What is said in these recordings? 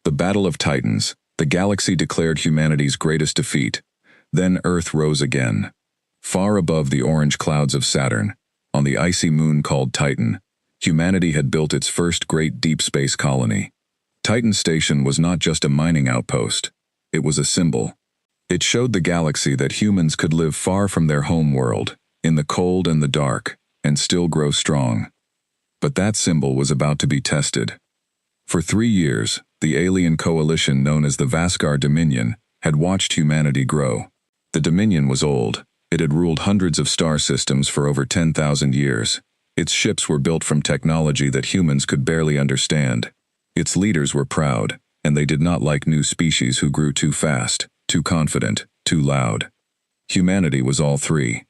The Battle of Titans. The galaxy declared humanity's greatest defeat. Then Earth rose again. Far above the orange clouds of Saturn, on the icy moon called Titan, humanity had built its first great deep space colony. Titan Station was not just a mining outpost. It was a symbol. It showed the galaxy that humans could live far from their home world, in the cold and the dark, and still grow strong. But that symbol was about to be tested. For 3 years, the alien coalition known as the Vascar Dominion had watched humanity grow. The Dominion was old. It had ruled hundreds of star systems for over 10,000 years. Its ships were built from technology that humans could barely understand. Its leaders were proud, and they did not like new species who grew too fast, too confident, too loud. Humanity was all three.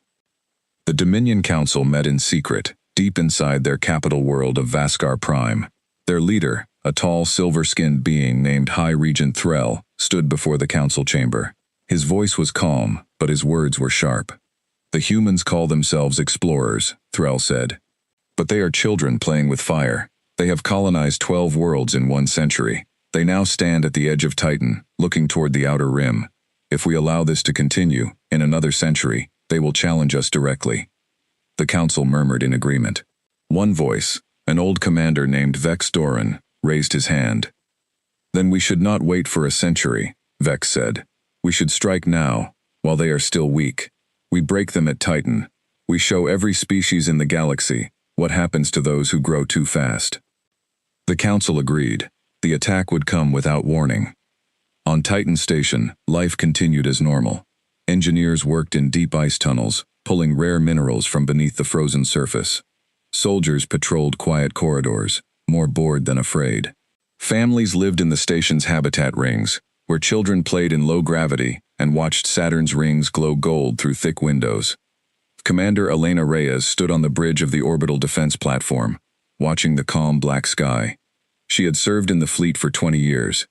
The Dominion Council met in secret, deep inside their capital world of Vascar Prime. Their leader, a tall silver-skinned being named High Regent Threll, stood before the council chamber. His voice was calm, but his words were sharp. "The humans call themselves explorers," Threll said. "But they are children playing with fire. They have colonized 12 worlds in 1 century. They now stand at the edge of Titan, looking toward the outer rim. If we allow this to continue, in another century, they will challenge us directly." The council murmured in agreement. One voice, an old commander named Vex Doran, raised his hand. "Then we should not wait for a century," Vex said. "We should strike now, while they are still weak. We break them at Titan. We show every species in the galaxy what happens to those who grow too fast." The council agreed. The attack would come without warning. On Titan Station, life continued as normal. Engineers worked in deep ice tunnels, pulling rare minerals from beneath the frozen surface. Soldiers patrolled quiet corridors, more bored than afraid. Families lived in the station's habitat rings, where children played in low gravity and watched Saturn's rings glow gold through thick windows. Commander Elena Reyes stood on the bridge of the orbital defense platform, watching the calm black sky. She had served in the fleet for 20 years.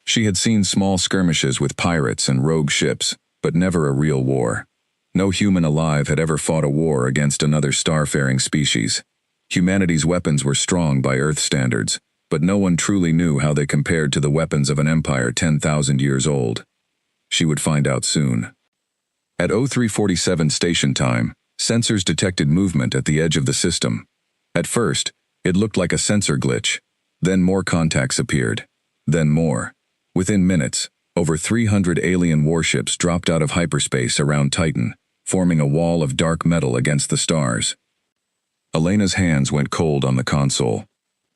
She had seen small skirmishes with pirates and rogue ships, but never a real war. No human alive had ever fought a war against another starfaring species. Humanity's weapons were strong by Earth standards, but no one truly knew how they compared to the weapons of an empire 10,000 years old. She would find out soon. At 0347 station time, sensors detected movement at the edge of the system. At first, it looked like a sensor glitch. Then more contacts appeared. Then more. Within minutes, over 300 alien warships dropped out of hyperspace around Titan, forming a wall of dark metal against the stars. Elena's hands went cold on the console.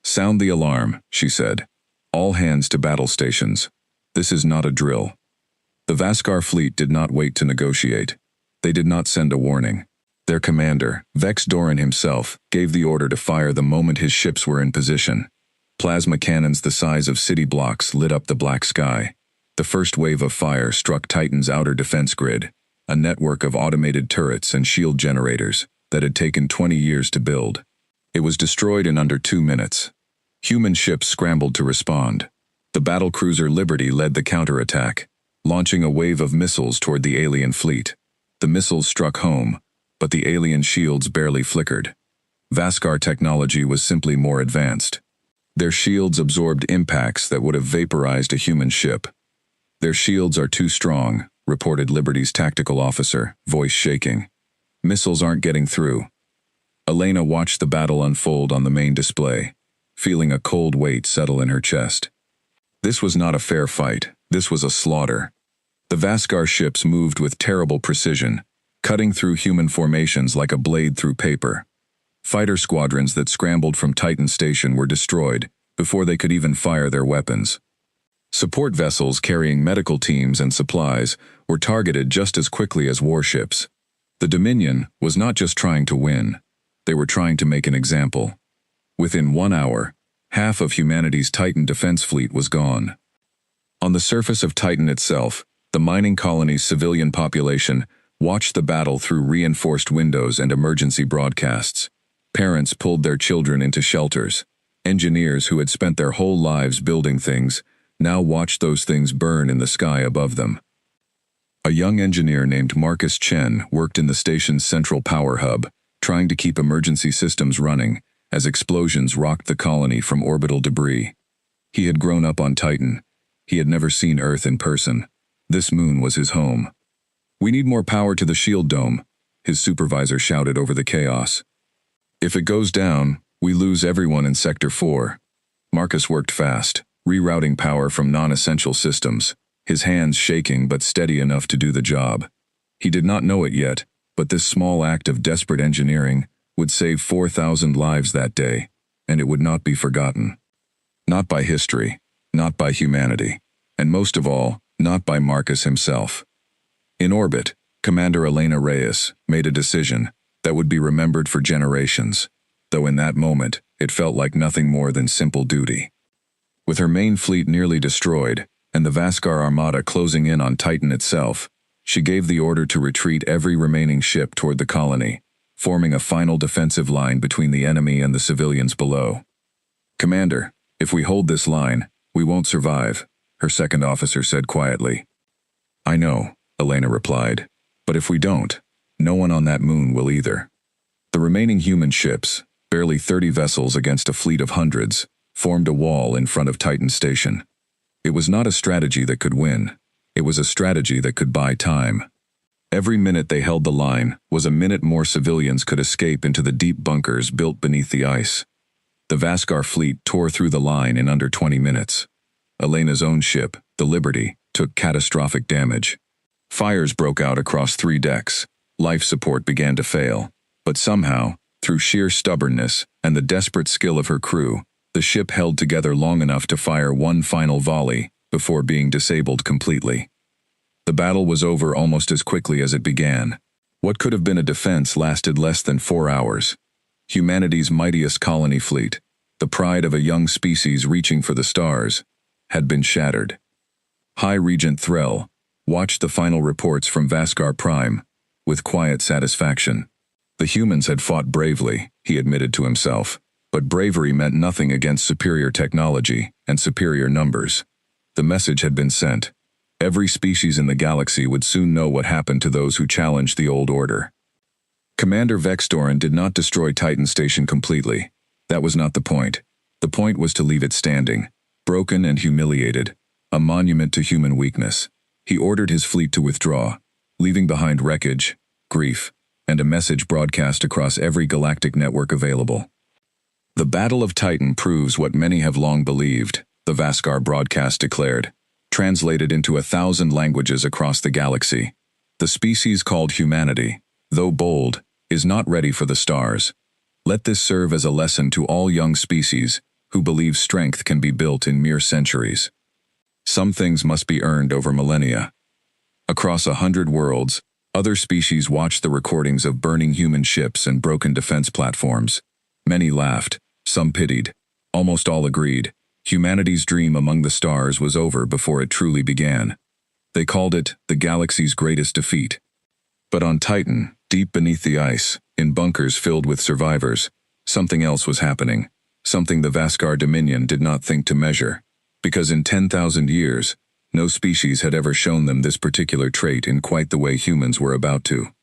"Sound the alarm," she said. "All hands to battle stations. This is not a drill." The Vascar fleet did not wait to negotiate. They did not send a warning. Their commander, Vex Doran himself, gave the order to fire the moment his ships were in position. Plasma cannons the size of city blocks lit up the black sky. The first wave of fire struck Titan's outer defense grid, a network of automated turrets and shield generators that had taken 20 years to build. It was destroyed in under 2 minutes. Human ships scrambled to respond. The battlecruiser Liberty led the counterattack, launching a wave of missiles toward the alien fleet. The missiles struck home, but the alien shields barely flickered. Vascar technology was simply more advanced. Their shields absorbed impacts that would have vaporized a human ship. "Their shields are too strong," reported Liberty's tactical officer, voice shaking. "Missiles aren't getting through." Elena watched the battle unfold on the main display, feeling a cold weight settle in her chest. This was not a fair fight. This was a slaughter. The Vascar ships moved with terrible precision, cutting through human formations like a blade through paper. Fighter squadrons that scrambled from Titan Station were destroyed before they could even fire their weapons. Support vessels carrying medical teams and supplies were targeted just as quickly as warships. The Dominion was not just trying to win. They were trying to make an example. Within 1 hour, half of humanity's Titan defense fleet was gone. On the surface of Titan itself, the mining colony's civilian population watched the battle through reinforced windows and emergency broadcasts. Parents pulled their children into shelters. Engineers who had spent their whole lives building things now watched those things burn in the sky above them. A young engineer named Marcus Chen worked in the station's central power hub, trying to keep emergency systems running as explosions rocked the colony from orbital debris. He had grown up on Titan, He had never seen Earth in person. This moon was his home. "We need more power to the shield dome," his supervisor shouted over the chaos. "If it goes down, we lose everyone in Sector 4. Marcus worked fast, rerouting power from non-essential systems, his hands shaking but steady enough to do the job. He did not know it yet, but this small act of desperate engineering would save 4,000 lives that day, and it would not be forgotten. Not by history, not by humanity, and most of all, not by Marcus himself. In orbit, Commander Elena Reyes made a decision that would be remembered for generations, though in that moment it felt like nothing more than simple duty. With her main fleet nearly destroyed, and the Vascar Armada closing in on Titan itself, she gave the order to retreat every remaining ship toward the colony, forming a final defensive line between the enemy and the civilians below. "Commander, if we hold this line, we won't survive," her second officer said quietly. "I know," Elena replied, "but if we don't, no one on that moon will either." The remaining human ships, barely 30 vessels against a fleet of hundreds, formed a wall in front of Titan Station. It was not a strategy that could win. It was a strategy that could buy time. Every minute they held the line was a minute more civilians could escape into the deep bunkers built beneath the ice. The Vascar fleet tore through the line in under 20 minutes. Elena's own ship, the Liberty, took catastrophic damage. Fires broke out across 3 decks. Life support began to fail. But somehow, through sheer stubbornness and the desperate skill of her crew, the ship held together long enough to fire one final volley before being disabled completely. The battle was over almost as quickly as it began. What could have been a defense lasted less than 4 hours. Humanity's mightiest colony fleet, the pride of a young species reaching for the stars, had been shattered. High Regent Threll watched the final reports from Vascar Prime with quiet satisfaction. The humans had fought bravely, he admitted to himself, but bravery meant nothing against superior technology and superior numbers. The message had been sent. Every species in the galaxy would soon know what happened to those who challenged the old order. Commander Vexdoran did not destroy Titan Station completely. That was not the point. The point was to leave it standing, broken and humiliated, a monument to human weakness. He ordered his fleet to withdraw, leaving behind wreckage, grief, and a message broadcast across every galactic network available. "The Battle of Titan proves what many have long believed," the Vascar broadcast declared, translated into 1,000 languages across the galaxy. "The species called humanity, though bold, is not ready for the stars. Let this serve as a lesson to all young species who believe strength can be built in mere centuries. Some things must be earned over millennia." Across 100 worlds, other species watched the recordings of burning human ships and broken defense platforms. Many laughed, some pitied, almost all agreed. Humanity's dream among the stars was over before it truly began. They called it the galaxy's greatest defeat. But on Titan, deep beneath the ice, in bunkers filled with survivors, something else was happening, something the Vascar Dominion did not think to measure, because in 10,000 years, no species had ever shown them this particular trait in quite the way humans were about to.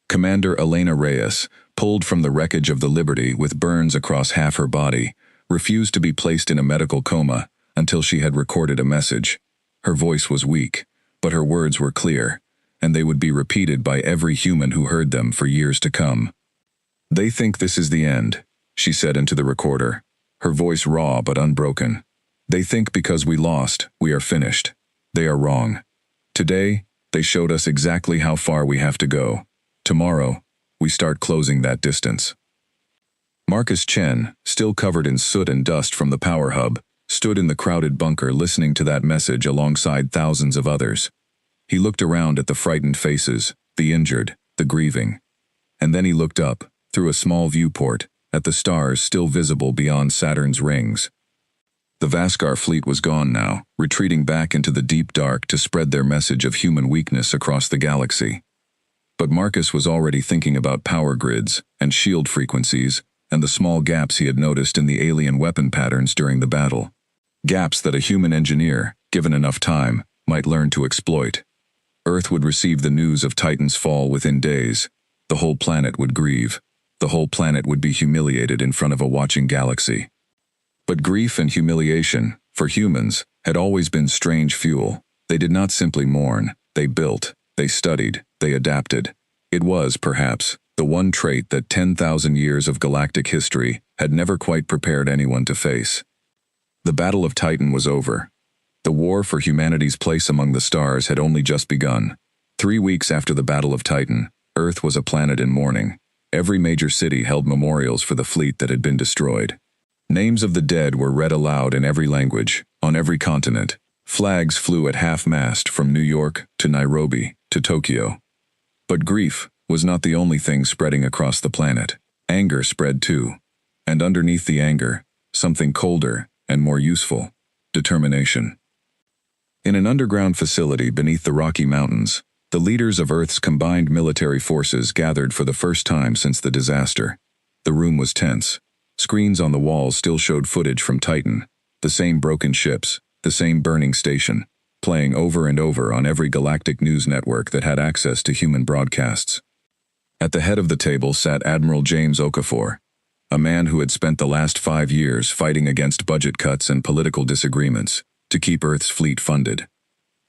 Commander Elena Reyes, pulled from the wreckage of the Liberty with burns across half her body, refused to be placed in a medical coma until she had recorded a message. Her voice was weak, but her words were clear, and they would be repeated by every human who heard them for years to come. "They think this is the end," she said into the recorder, her voice raw but unbroken. "They think because we lost, we are finished. They are wrong. Today, they showed us exactly how far we have to go. Tomorrow, we start closing that distance." Marcus Chen, still covered in soot and dust from the power hub, stood in the crowded bunker listening to that message alongside thousands of others. He looked around at the frightened faces, the injured, the grieving. And then he looked up, through a small viewport, at the stars still visible beyond Saturn's rings. The Vascar fleet was gone now, retreating back into the deep dark to spread their message of human weakness across the galaxy. But Marcus was already thinking about power grids and shield frequencies and the small gaps he had noticed in the alien weapon patterns during the battle. Gaps that a human engineer, given enough time, might learn to exploit. Earth would receive the news of Titan's fall within days. The whole planet would grieve. The whole planet would be humiliated in front of a watching galaxy. But grief and humiliation for humans, had always been strange fuel. They did not simply mourn, they built, they studied, they adapted. It was, perhaps, the one trait that 10,000 years of galactic history had never quite prepared anyone to face. The Battle of Titan was over. The war for humanity's place among the stars had only just begun. 3 weeks after the Battle of Titan, Earth was a planet in mourning. Every major city held memorials for the fleet that had been destroyed. Names of the dead were read aloud in every language, on every continent. Flags flew at half-mast from New York to Nairobi to Tokyo. But grief was not the only thing spreading across the planet. Anger spread too. And underneath the anger, something colder and more useful: determination. In an underground facility beneath the Rocky Mountains, the leaders of Earth's combined military forces gathered for the first time since the disaster. The room was tense. Screens on the walls still showed footage from Titan, the same broken ships, the same burning station, playing over and over on every galactic news network that had access to human broadcasts. At the head of the table sat Admiral James Okafor, a man who had spent the last 5 years fighting against budget cuts and political disagreements to keep Earth's fleet funded.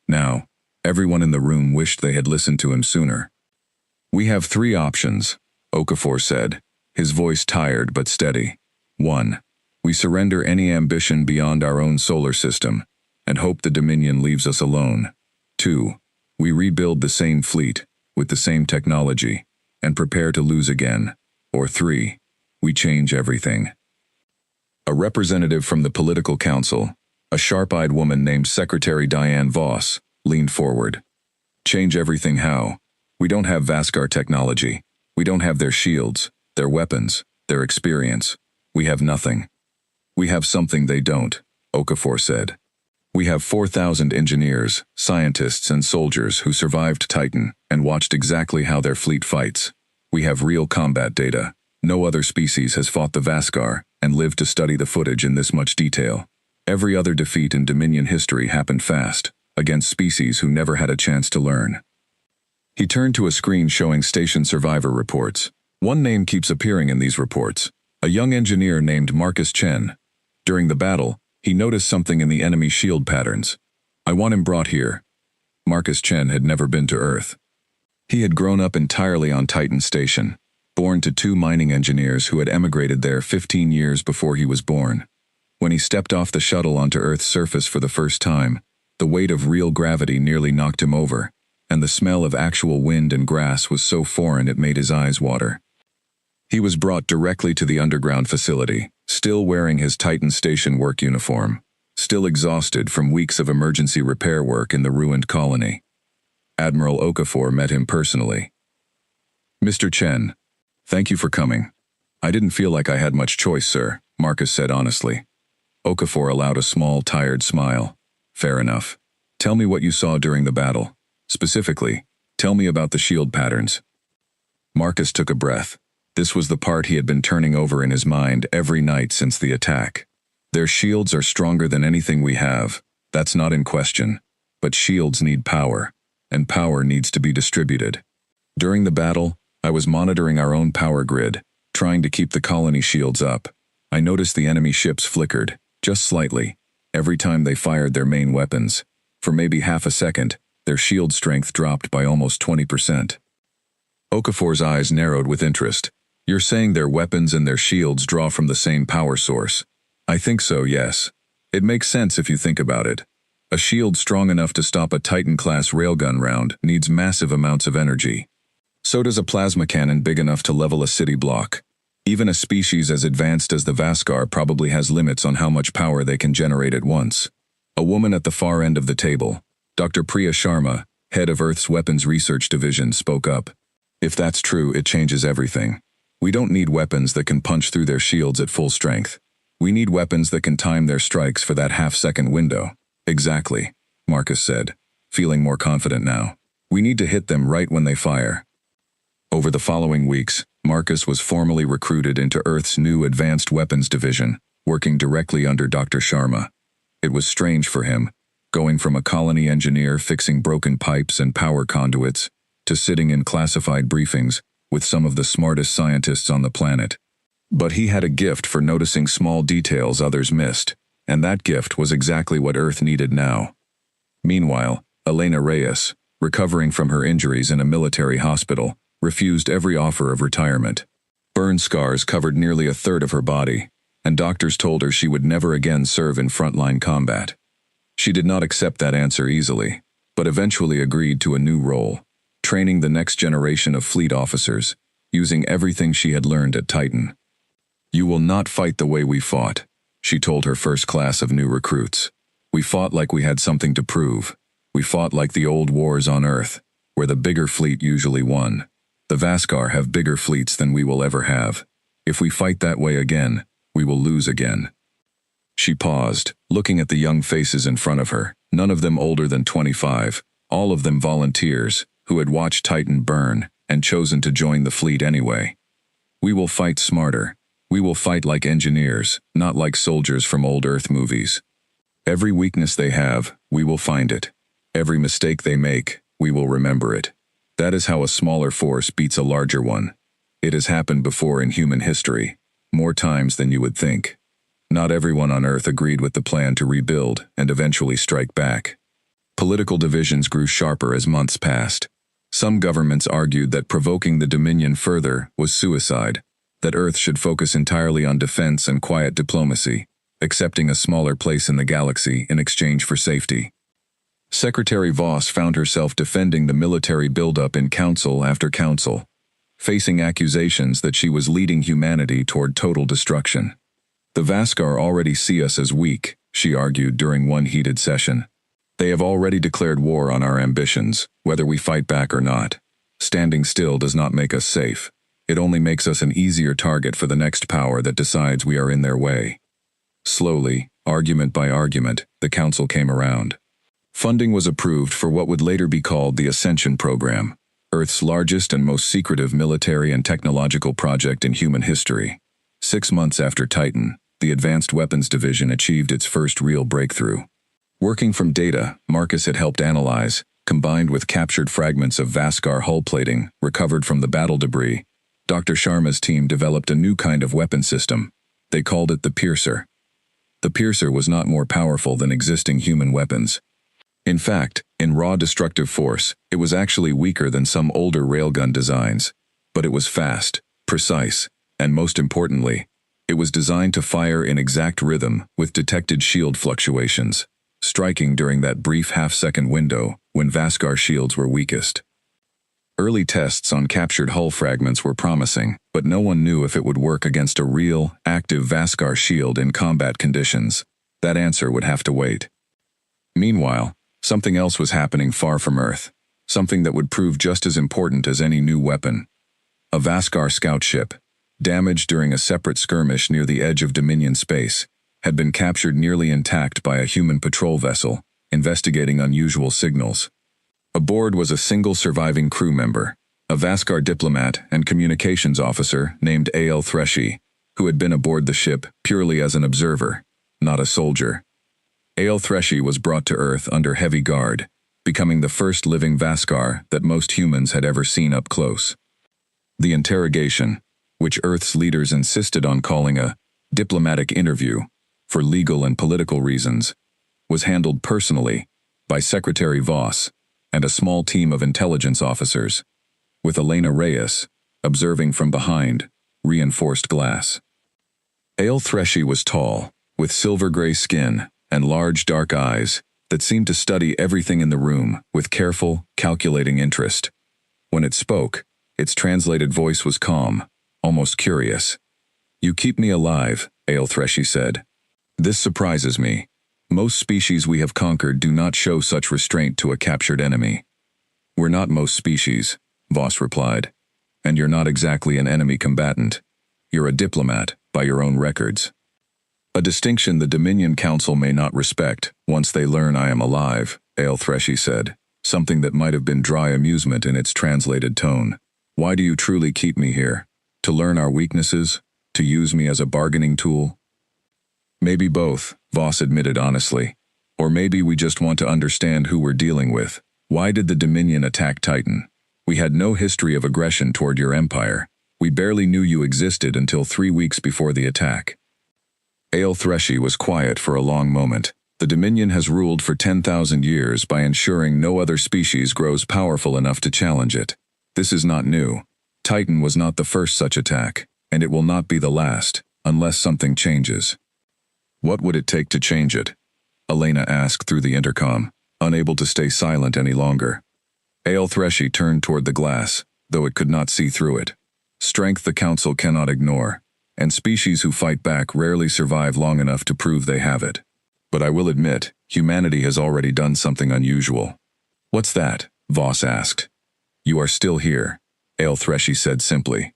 Now, everyone in the room wished they had listened to him sooner. "We have 3 options," Okafor said, his voice tired but steady. 1. We surrender any ambition beyond our own solar system and hope the Dominion leaves us alone. 2. We rebuild the same fleet, with the same technology, and prepare to lose again. Or 3. We change everything. A representative from the political council, a sharp-eyed woman named Secretary Diane Voss, leaned forward. "Change everything how? We don't have Vascar technology. We don't have their shields, their weapons, their experience. We have nothing." "We have something they don't," Okafor said. "We have 4,000 engineers, scientists, and soldiers who survived Titan and watched exactly how their fleet fights. We have real combat data. No other species has fought the Vascar and lived to study the footage in this much detail. Every other defeat in Dominion history happened fast, against species who never had a chance to learn." He turned to a screen showing station survivor reports. One name keeps appearing in these reports: a young engineer named Marcus Chen. During the battle, he noticed something in the enemy shield patterns. "I want him brought here." Marcus Chen had never been to Earth. He had grown up entirely on Titan Station, born to 2 mining engineers who had emigrated there 15 years before he was born. When he stepped off the shuttle onto Earth's surface for the first time, the weight of real gravity nearly knocked him over, and the smell of actual wind and grass was so foreign it made his eyes water. He was brought directly to the underground facility, still wearing his Titan Station work uniform, still exhausted from weeks of emergency repair work in the ruined colony. Admiral Okafor met him personally. "Mr. Chen, thank you for coming." "I didn't feel like I had much choice, sir," Marcus said honestly. Okafor allowed a small, tired smile. "Fair enough. Tell me what you saw during the battle. Specifically, tell me about the shield patterns." Marcus took a breath. This was the part he had been turning over in his mind every night since the attack. "Their shields are stronger than anything we have. That's not in question. But shields need power, and power needs to be distributed. During the battle, I was monitoring our own power grid, trying to keep the colony shields up. I noticed the enemy ships flickered, just slightly, every time they fired their main weapons. For maybe half a second, their shield strength dropped by almost 20%. Okafor's eyes narrowed with interest. "You're saying their weapons and their shields draw from the same power source?" "I think so, yes. It makes sense if you think about it. A shield strong enough to stop a Titan-class railgun round needs massive amounts of energy. So does a plasma cannon big enough to level a city block. Even a species as advanced as the Vascar probably has limits on how much power they can generate at once." A woman at the far end of the table, Dr. Priya Sharma, head of Earth's Weapons Research Division, spoke up. "If that's true, it changes everything. We don't need weapons that can punch through their shields at full strength. We need weapons that can time their strikes for that half-second window." "Exactly," Marcus said, feeling more confident now. "We need to hit them right when they fire." Over the following weeks, Marcus was formally recruited into Earth's new Advanced Weapons Division, working directly under Dr. Sharma. It was strange for him, going from a colony engineer fixing broken pipes and power conduits to sitting in classified briefings with some of the smartest scientists on the planet. But he had a gift for noticing small details others missed. and that gift was exactly what Earth needed now. Meanwhile, Elena Reyes, recovering from her injuries in a military hospital, refused every offer of retirement. Burn scars covered nearly a third of her body, and doctors told her she would never again serve in frontline combat. She did not accept that answer easily, but eventually agreed to a new role, training the next generation of fleet officers, using everything she had learned at Titan. "You will not fight the way we fought," she told her first class of new recruits. "We fought like we had something to prove. We fought like the old wars on Earth, where the bigger fleet usually won. The Vascar have bigger fleets than we will ever have. If we fight that way again, we will lose again." She paused, looking at the young faces in front of her, none of them older than 25, all of them volunteers, who had watched Titan burn and chosen to join the fleet anyway. "We will fight smarter. We will fight like engineers, not like soldiers from old Earth movies. Every weakness they have, we will find it. Every mistake they make, we will remember it. That is how a smaller force beats a larger one. It has happened before in human history, more times than you would think. Not everyone on Earth agreed with the plan to rebuild and eventually strike back." Political divisions grew sharper as months passed. Some governments argued that provoking the Dominion further was suicide, that Earth should focus entirely on defense and quiet diplomacy, accepting a smaller place in the galaxy in exchange for safety. Secretary Voss found herself defending the military buildup in council after council, facing accusations that she was leading humanity toward total destruction. "The Vascar already see us as weak," she argued during one heated session. "They have already declared war on our ambitions, whether we fight back or not. Standing still does not make us safe. It only makes us an easier target for the next power that decides we are in their way." Slowly, argument by argument, the council came around. Funding was approved for what would later be called the Ascension Program, Earth's largest and most secretive military and technological project in human history. 6 months after Titan, the Advanced Weapons Division achieved its first real breakthrough. Working from data Marcus had helped analyze, combined with captured fragments of Vascar hull plating recovered from the battle debris, Dr. Sharma's team developed a new kind of weapon system. They called it the Piercer. The Piercer was not more powerful than existing human weapons. In fact, in raw destructive force, it was actually weaker than some older railgun designs. But it was fast, precise, and most importantly, it was designed to fire in exact rhythm with detected shield fluctuations, striking during that brief half-second window when Vascar shields were weakest. Early tests on captured hull fragments were promising, but no one knew if it would work against a real, active Vascar shield in combat conditions. That answer would have to wait. Meanwhile, something else was happening far from Earth, something that would prove just as important as any new weapon. A Vascar scout ship, damaged during a separate skirmish near the edge of Dominion space, had been captured nearly intact by a human patrol vessel, investigating unusual signals. Aboard was a single surviving crew member, a Vascar diplomat and communications officer named A.L. Threshy, who had been aboard the ship purely as an observer, not a soldier. A.L. Threshy was brought to Earth under heavy guard, becoming the first living Vascar that most humans had ever seen up close. The interrogation, which Earth's leaders insisted on calling a diplomatic interview for legal and political reasons, was handled personally by Secretary Voss and a small team of intelligence officers, with Elena Reyes observing from behind reinforced glass. A.L. Threshy was tall, with silver-gray skin and large dark eyes that seemed to study everything in the room with careful, calculating interest. When it spoke, its translated voice was calm, almost curious. "You keep me alive," A.L. Threshy said. "This surprises me. Most species we have conquered do not show such restraint to a captured enemy." "We're not most species," Voss replied. "And you're not exactly an enemy combatant. You're a diplomat, by your own records. A distinction the Dominion Council may not respect once they learn I am alive," A.L. Threshy said, something that might have been dry amusement in its translated tone. "Why do you truly keep me here? To learn our weaknesses? To use me as a bargaining tool?" "Maybe both," Voss admitted honestly. "Or maybe we just want to understand who we're dealing with. Why did the Dominion attack Titan? We had no history of aggression toward your empire. We barely knew you existed until 3 weeks before the attack." Threshy was quiet for a long moment. The Dominion has ruled for 10,000 years by ensuring no other species grows powerful enough to challenge it. This is not new. Titan was not the first such attack, and it will not be the last, unless something changes. What would it take to change it? Elena asked through the intercom, unable to stay silent any longer. Threshy turned toward the glass, though it could not see through it. Strength the Council cannot ignore, and species who fight back rarely survive long enough to prove they have it. But I will admit, humanity has already done something unusual. What's that? Voss asked. You are still here, Threshy said simply.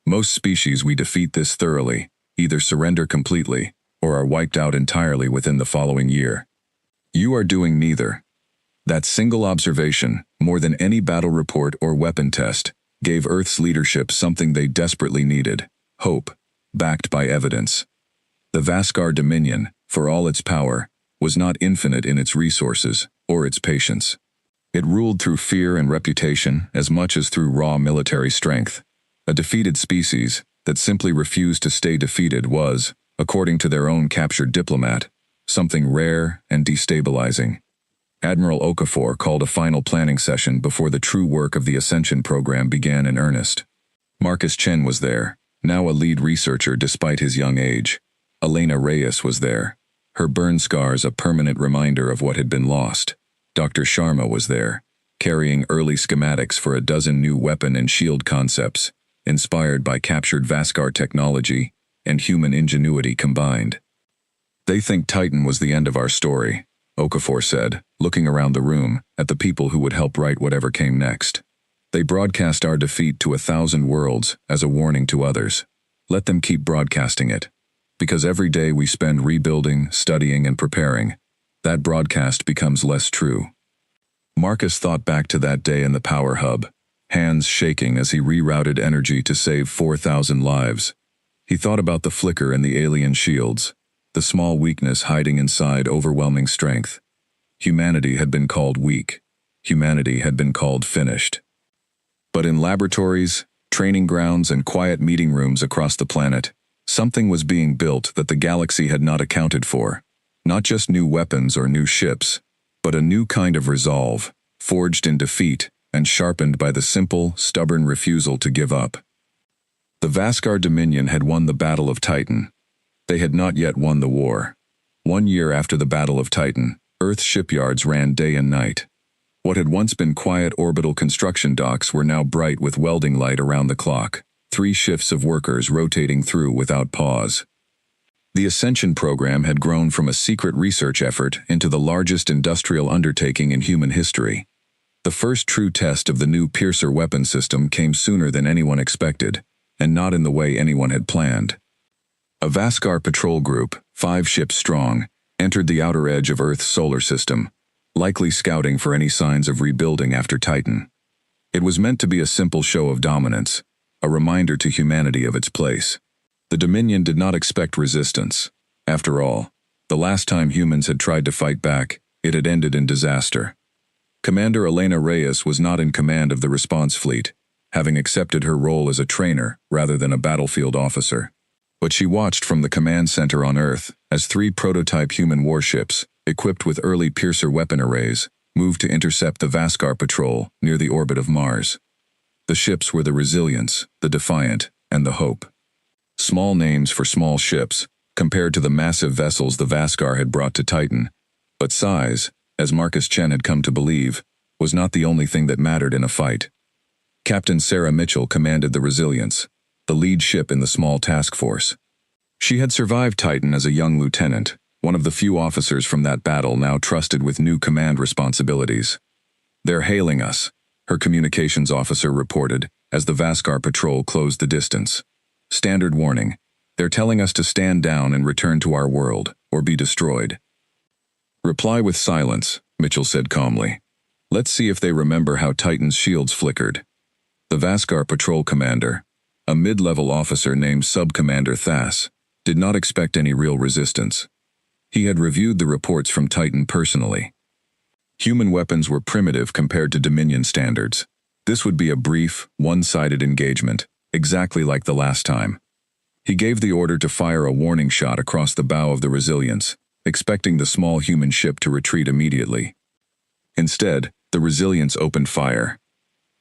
Most species we defeat this thoroughly, either surrender completely, or are wiped out entirely within the following year. You are doing neither. That single observation, more than any battle report or weapon test, gave Earth's leadership something they desperately needed: hope, backed by evidence. The Vascar Dominion, for all its power, was not infinite in its resources or its patience. It ruled through fear and reputation as much as through raw military strength. A defeated species that simply refused to stay defeated was, according to their own captured diplomat, something rare and destabilizing. Admiral Okafor called a final planning session before the true work of the Ascension program began in earnest. Marcus Chen was there, now a lead researcher despite his young age. Elena Reyes was there, her burn scars a permanent reminder of what had been lost. Dr. Sharma was there, carrying early schematics for a dozen new weapon and shield concepts, inspired by captured Vascar technology and human ingenuity combined. They think Titan was the end of our story, Okafor said, looking around the room at the people who would help write whatever came next. They broadcast our defeat to 1,000 worlds as a warning to others. Let them keep broadcasting it. Because every day we spend rebuilding, studying, and preparing, that broadcast becomes less true. Marcus thought back to that day in the power hub, hands shaking as he rerouted energy to save 4,000 lives. He thought about the flicker in the alien shields, the small weakness hiding inside overwhelming strength. Humanity had been called weak. Humanity had been called finished. But in laboratories, training grounds, and quiet meeting rooms across the planet, something was being built that the galaxy had not accounted for. Not just new weapons or new ships, but a new kind of resolve, forged in defeat and sharpened by the simple, stubborn refusal to give up. The Vascar Dominion had won the Battle of Titan. They had not yet won the war. 1 year after the Battle of Titan, Earth's shipyards ran day and night. What had once been quiet orbital construction docks were now bright with welding light around the clock, 3 shifts of workers rotating through without pause. The Ascension program had grown from a secret research effort into the largest industrial undertaking in human history. The first true test of the new Piercer weapon system came sooner than anyone expected, and not in the way anyone had planned. A Vascar patrol group, 5 ships strong, entered the outer edge of Earth's solar system, likely scouting for any signs of rebuilding after Titan. It was meant to be a simple show of dominance, a reminder to humanity of its place. The Dominion did not expect resistance. After all, the last time humans had tried to fight back, it had ended in disaster. Commander Elena Reyes was not in command of the response fleet, having accepted her role as a trainer rather than a battlefield officer. But she watched from the command center on Earth as 3 prototype human warships, equipped with early Piercer weapon arrays, moved to intercept the Vascar patrol near the orbit of Mars. The ships were the Resilience, the Defiant, and the Hope. Small names for small ships, compared to the massive vessels the Vascar had brought to Titan, but size, as Marcus Chen had come to believe, was not the only thing that mattered in a fight. Captain Sarah Mitchell commanded the Resilience, the lead ship in the small task force. She had survived Titan as a young lieutenant, one of the few officers from that battle now trusted with new command responsibilities. "They're hailing us," her communications officer reported as the Vascar patrol closed the distance. "Standard warning. They're telling us to stand down and return to our world, or be destroyed." "Reply with silence," Mitchell said calmly. "Let's see if they remember how Titan's shields flickered." The Vascar patrol commander, a mid-level officer named Sub-Commander Thass, did not expect any real resistance. He had reviewed the reports from Titan personally. Human weapons were primitive compared to Dominion standards. This would be a brief, one-sided engagement, exactly like the last time. He gave the order to fire a warning shot across the bow of the Resilience, expecting the small human ship to retreat immediately. Instead, the Resilience opened fire.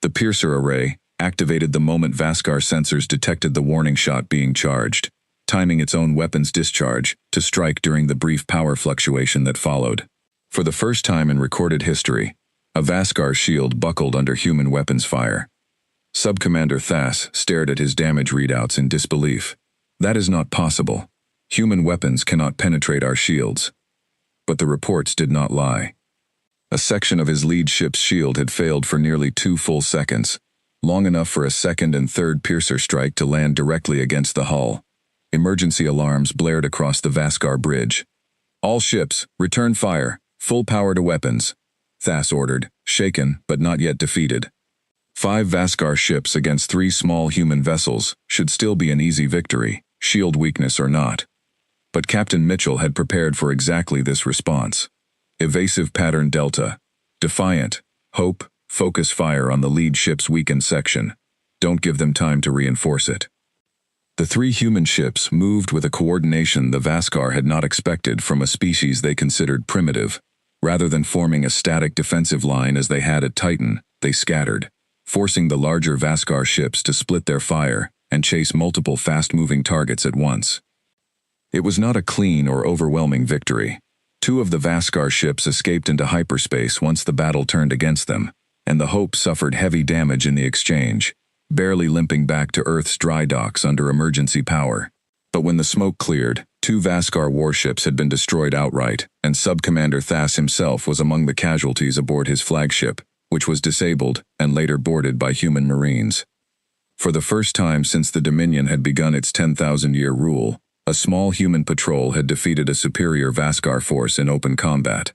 The piercer array, activated the moment Vascar sensors detected the warning shot being charged, timing its own weapon's discharge to strike during the brief power fluctuation that followed. For the first time in recorded history, a Vascar shield buckled under human weapons fire. Subcommander Thas stared at his damage readouts in disbelief. That is not possible. Human weapons cannot penetrate our shields. But the reports did not lie. A section of his lead ship's shield had failed for nearly 2 full seconds, long enough for a second and third piercer strike to land directly against the hull. Emergency alarms blared across the Vascar bridge. "All ships, return fire, full power to weapons," Thas ordered, shaken but not yet defeated. 5 Vascar ships against 3 small human vessels should still be an easy victory, shield weakness or not. But Captain Mitchell had prepared for exactly this response. Evasive pattern Delta. Defiant. Hope. Focus fire on the lead ship's weakened section. Don't give them time to reinforce it. The 3 human ships moved with a coordination the Vascar had not expected from a species they considered primitive. Rather than forming a static defensive line as they had at Titan, they scattered, forcing the larger Vascar ships to split their fire and chase multiple fast-moving targets at once. It was not a clean or overwhelming victory. 2 of the Vascar ships escaped into hyperspace once the battle turned against them, and the Hope suffered heavy damage in the exchange, barely limping back to Earth's dry docks under emergency power. But when the smoke cleared, 2 Vascar warships had been destroyed outright, and Subcommander Thas himself was among the casualties aboard his flagship, which was disabled and later boarded by human marines. For the first time since the Dominion had begun its 10,000-year rule, a small human patrol had defeated a superior Vascar force in open combat.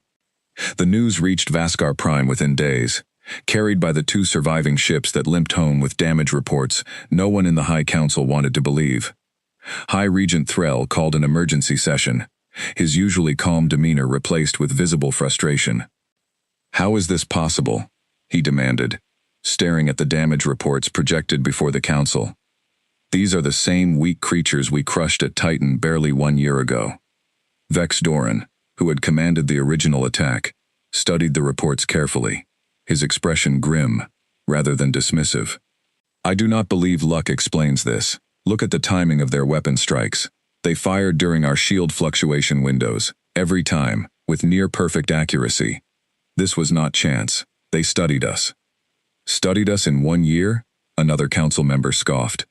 The news reached Vascar Prime within days. Carried by the 2 surviving ships that limped home with damage reports no one in the High Council wanted to believe. High Regent Threll called an emergency session, his usually calm demeanor replaced with visible frustration. "How is this possible?" he demanded, staring at the damage reports projected before the Council. "These are the same weak creatures we crushed at Titan barely 1 year ago." Vex Doran, who had commanded the original attack, studied the reports carefully, his expression grim, rather than dismissive. "I do not believe luck explains this. Look at the timing of their weapon strikes. They fired during our shield fluctuation windows, every time, with near-perfect accuracy. This was not chance. They studied us." "Studied us in 1 year?" another council member scoffed.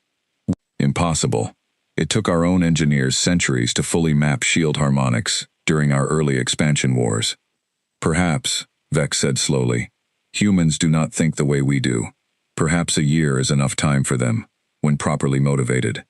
"Impossible. It took our own engineers centuries to fully map shield harmonics during our early expansion wars." "Perhaps," Vex said slowly, "humans do not think the way we do. Perhaps a year is enough time for them, when properly motivated."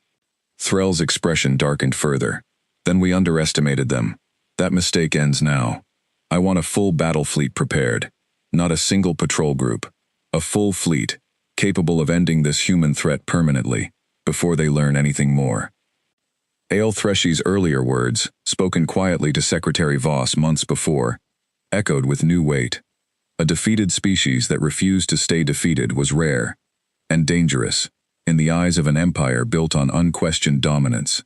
Threll's expression darkened further. "Then we underestimated them. That mistake ends now. I want a full battle fleet prepared. Not a single patrol group. A full fleet, capable of ending this human threat permanently, before they learn anything more." Ael Threshy's earlier words, spoken quietly to Secretary Voss months before, echoed with new weight. A defeated species that refused to stay defeated was rare and dangerous in the eyes of an empire built on unquestioned dominance.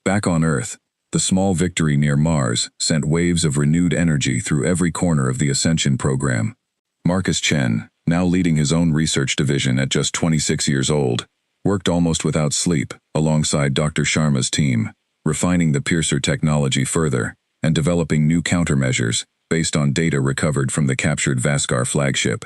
Back on Earth, the small victory near Mars sent waves of renewed energy through every corner of the Ascension program. Marcus Chen, now leading his own research division at just 26 years old, worked almost without sleep alongside Dr. Sharma's team, refining the piercer technology further and developing new countermeasures based on data recovered from the captured Vascar flagship.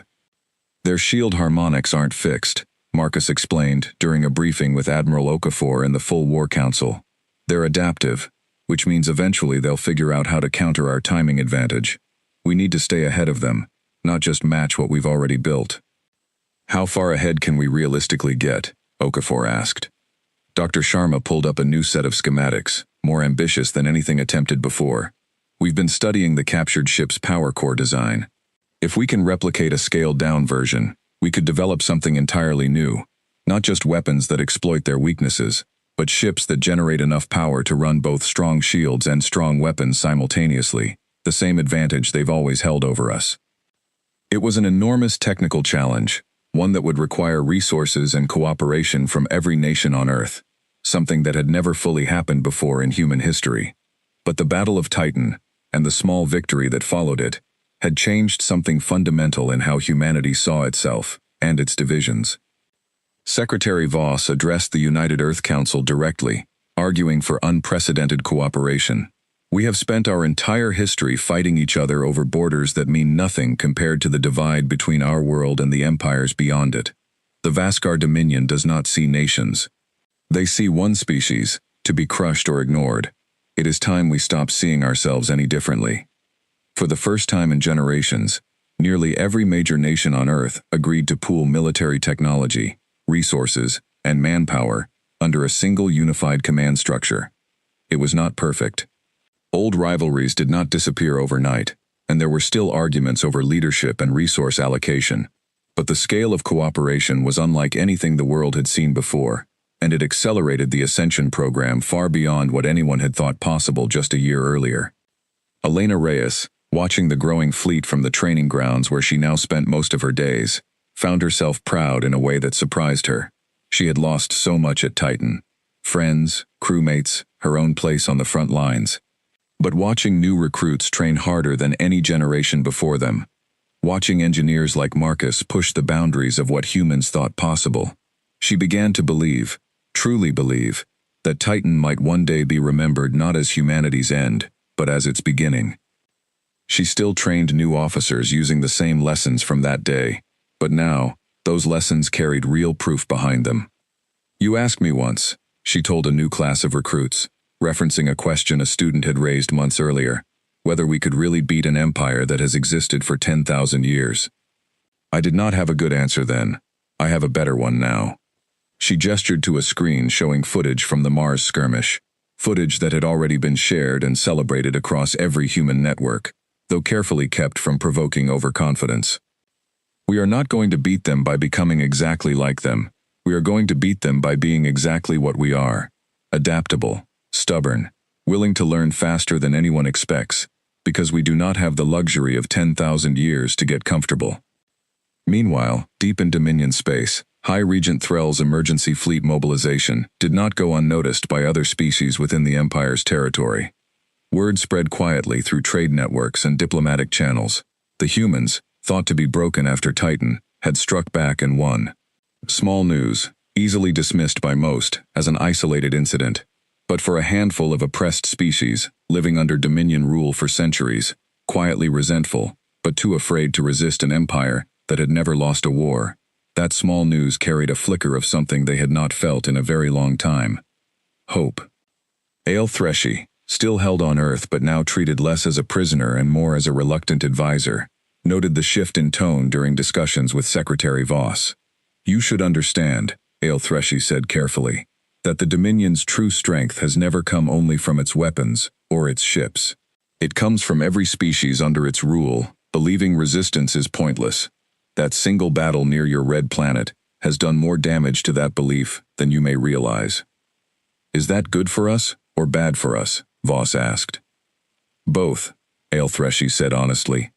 "Their shield harmonics aren't fixed," Marcus explained during a briefing with Admiral Okafor and the full War Council. "They're adaptive, which means eventually they'll figure out how to counter our timing advantage. We need to stay ahead of them, not just match what we've already built." "How far ahead can we realistically get?" Okafor asked. Dr. Sharma pulled up a new set of schematics, more ambitious than anything attempted before. "We've been studying the captured ship's power core design. If we can replicate a scaled-down version, we could develop something entirely new, not just weapons that exploit their weaknesses, but ships that generate enough power to run both strong shields and strong weapons simultaneously, the same advantage they've always held over us." It was an enormous technical challenge, one that would require resources and cooperation from every nation on Earth. something that had never fully happened before in human history. But the Battle of Titan, and the small victory that followed it, had changed something fundamental in how humanity saw itself and its divisions. Secretary Voss addressed the United Earth Council directly, arguing for unprecedented cooperation. We have spent our entire history fighting each other over borders that mean nothing compared to the divide between our world and the empires beyond it. The Vascar Dominion does not see nations. They see one species, to be crushed or ignored. It is time we stop seeing ourselves any differently. For the first time in generations, nearly every major nation on Earth agreed to pool military technology, resources, and manpower under a single unified command structure. It was not perfect. Old rivalries did not disappear overnight, and there were still arguments over leadership and resource allocation. But the scale of cooperation was unlike anything the world had seen before, and it accelerated the Ascension program far beyond what anyone had thought possible just a year earlier. Elena Reyes, watching the growing fleet from the training grounds where she now spent most of her days, found herself proud in a way that surprised her. She had lost so much at Titan. Friends, crewmates, her own place on the front lines. But watching new recruits train harder than any generation before them, watching engineers like Marcus push the boundaries of what humans thought possible, she began to believe, truly believe, that Titan might one day be remembered not as humanity's end, but as its beginning. She still trained new officers using the same lessons from that day, but now, those lessons carried real proof behind them. You asked me once, she told a new class of recruits, referencing a question a student had raised months earlier, whether we could really beat an empire that has existed for 10,000 years. I did not have a good answer then. I have a better one now. She gestured to a screen showing footage from the Mars skirmish, footage that had already been shared and celebrated across every human network, though carefully kept from provoking overconfidence. We are not going to beat them by becoming exactly like them. We are going to beat them by being exactly what we are: adaptable, stubborn, willing to learn faster than anyone expects, because we do not have the luxury of 10,000 years to get comfortable. Meanwhile, deep in Dominion space, High Regent Threll's emergency fleet mobilization did not go unnoticed by other species within the Empire's territory. Word spread quietly through trade networks and diplomatic channels. The humans, thought to be broken after Titan, had struck back and won. Small news, easily dismissed by most as an isolated incident. But for a handful of oppressed species, living under Dominion rule for centuries, quietly resentful, but too afraid to resist an empire that had never lost a war, that small news carried a flicker of something they had not felt in a very long time: hope. Ael Threshy, still held on Earth but now treated less as a prisoner and more as a reluctant advisor, noted the shift in tone during discussions with Secretary Voss. You should understand, Ael Threshy said carefully, that the Dominion's true strength has never come only from its weapons or its ships. It comes from every species under its rule, believing resistance is pointless. That single battle near your red planet has done more damage to that belief than you may realize. Is that good for us or bad for us? Voss asked. Both, Ael Threshy said honestly.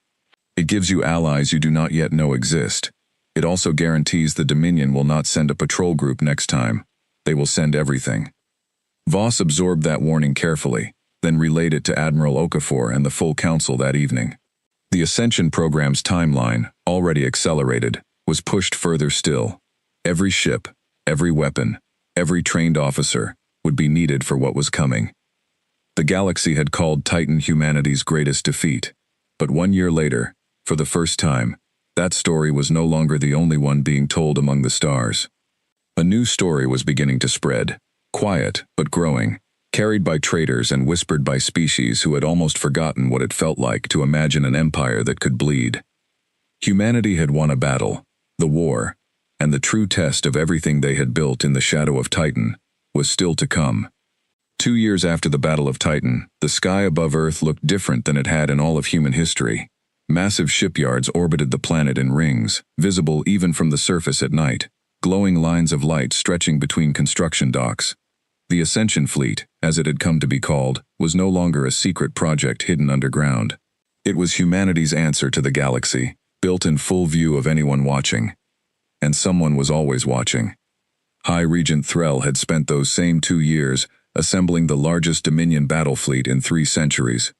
It gives you allies you do not yet know exist. It also guarantees the Dominion will not send a patrol group next time. They will send everything. Voss absorbed that warning carefully, then relayed it to Admiral Okafor and the full council that evening. The Ascension program's timeline, already accelerated, was pushed further still. Every ship, every weapon, every trained officer would be needed for what was coming. The galaxy had called Titan humanity's greatest defeat, but 1 year later, for the first time, that story was no longer the only one being told among the stars. A new story was beginning to spread, quiet but growing, carried by traders and whispered by species who had almost forgotten what it felt like to imagine an empire that could bleed. Humanity had won a battle, the war, and the true test of everything they had built in the shadow of Titan was still to come. 2 years after the Battle of Titan, the sky above Earth looked different than it had in all of human history. Massive shipyards orbited the planet in rings, visible even from the surface at night. Glowing lines of light stretching between construction docks. The Ascension fleet, as it had come to be called, was no longer a secret project hidden underground. It was humanity's answer to the galaxy, built in full view of anyone watching. And someone was always watching. High Regent Threll had spent those same 2 years assembling the largest Dominion battle fleet in 3 centuries.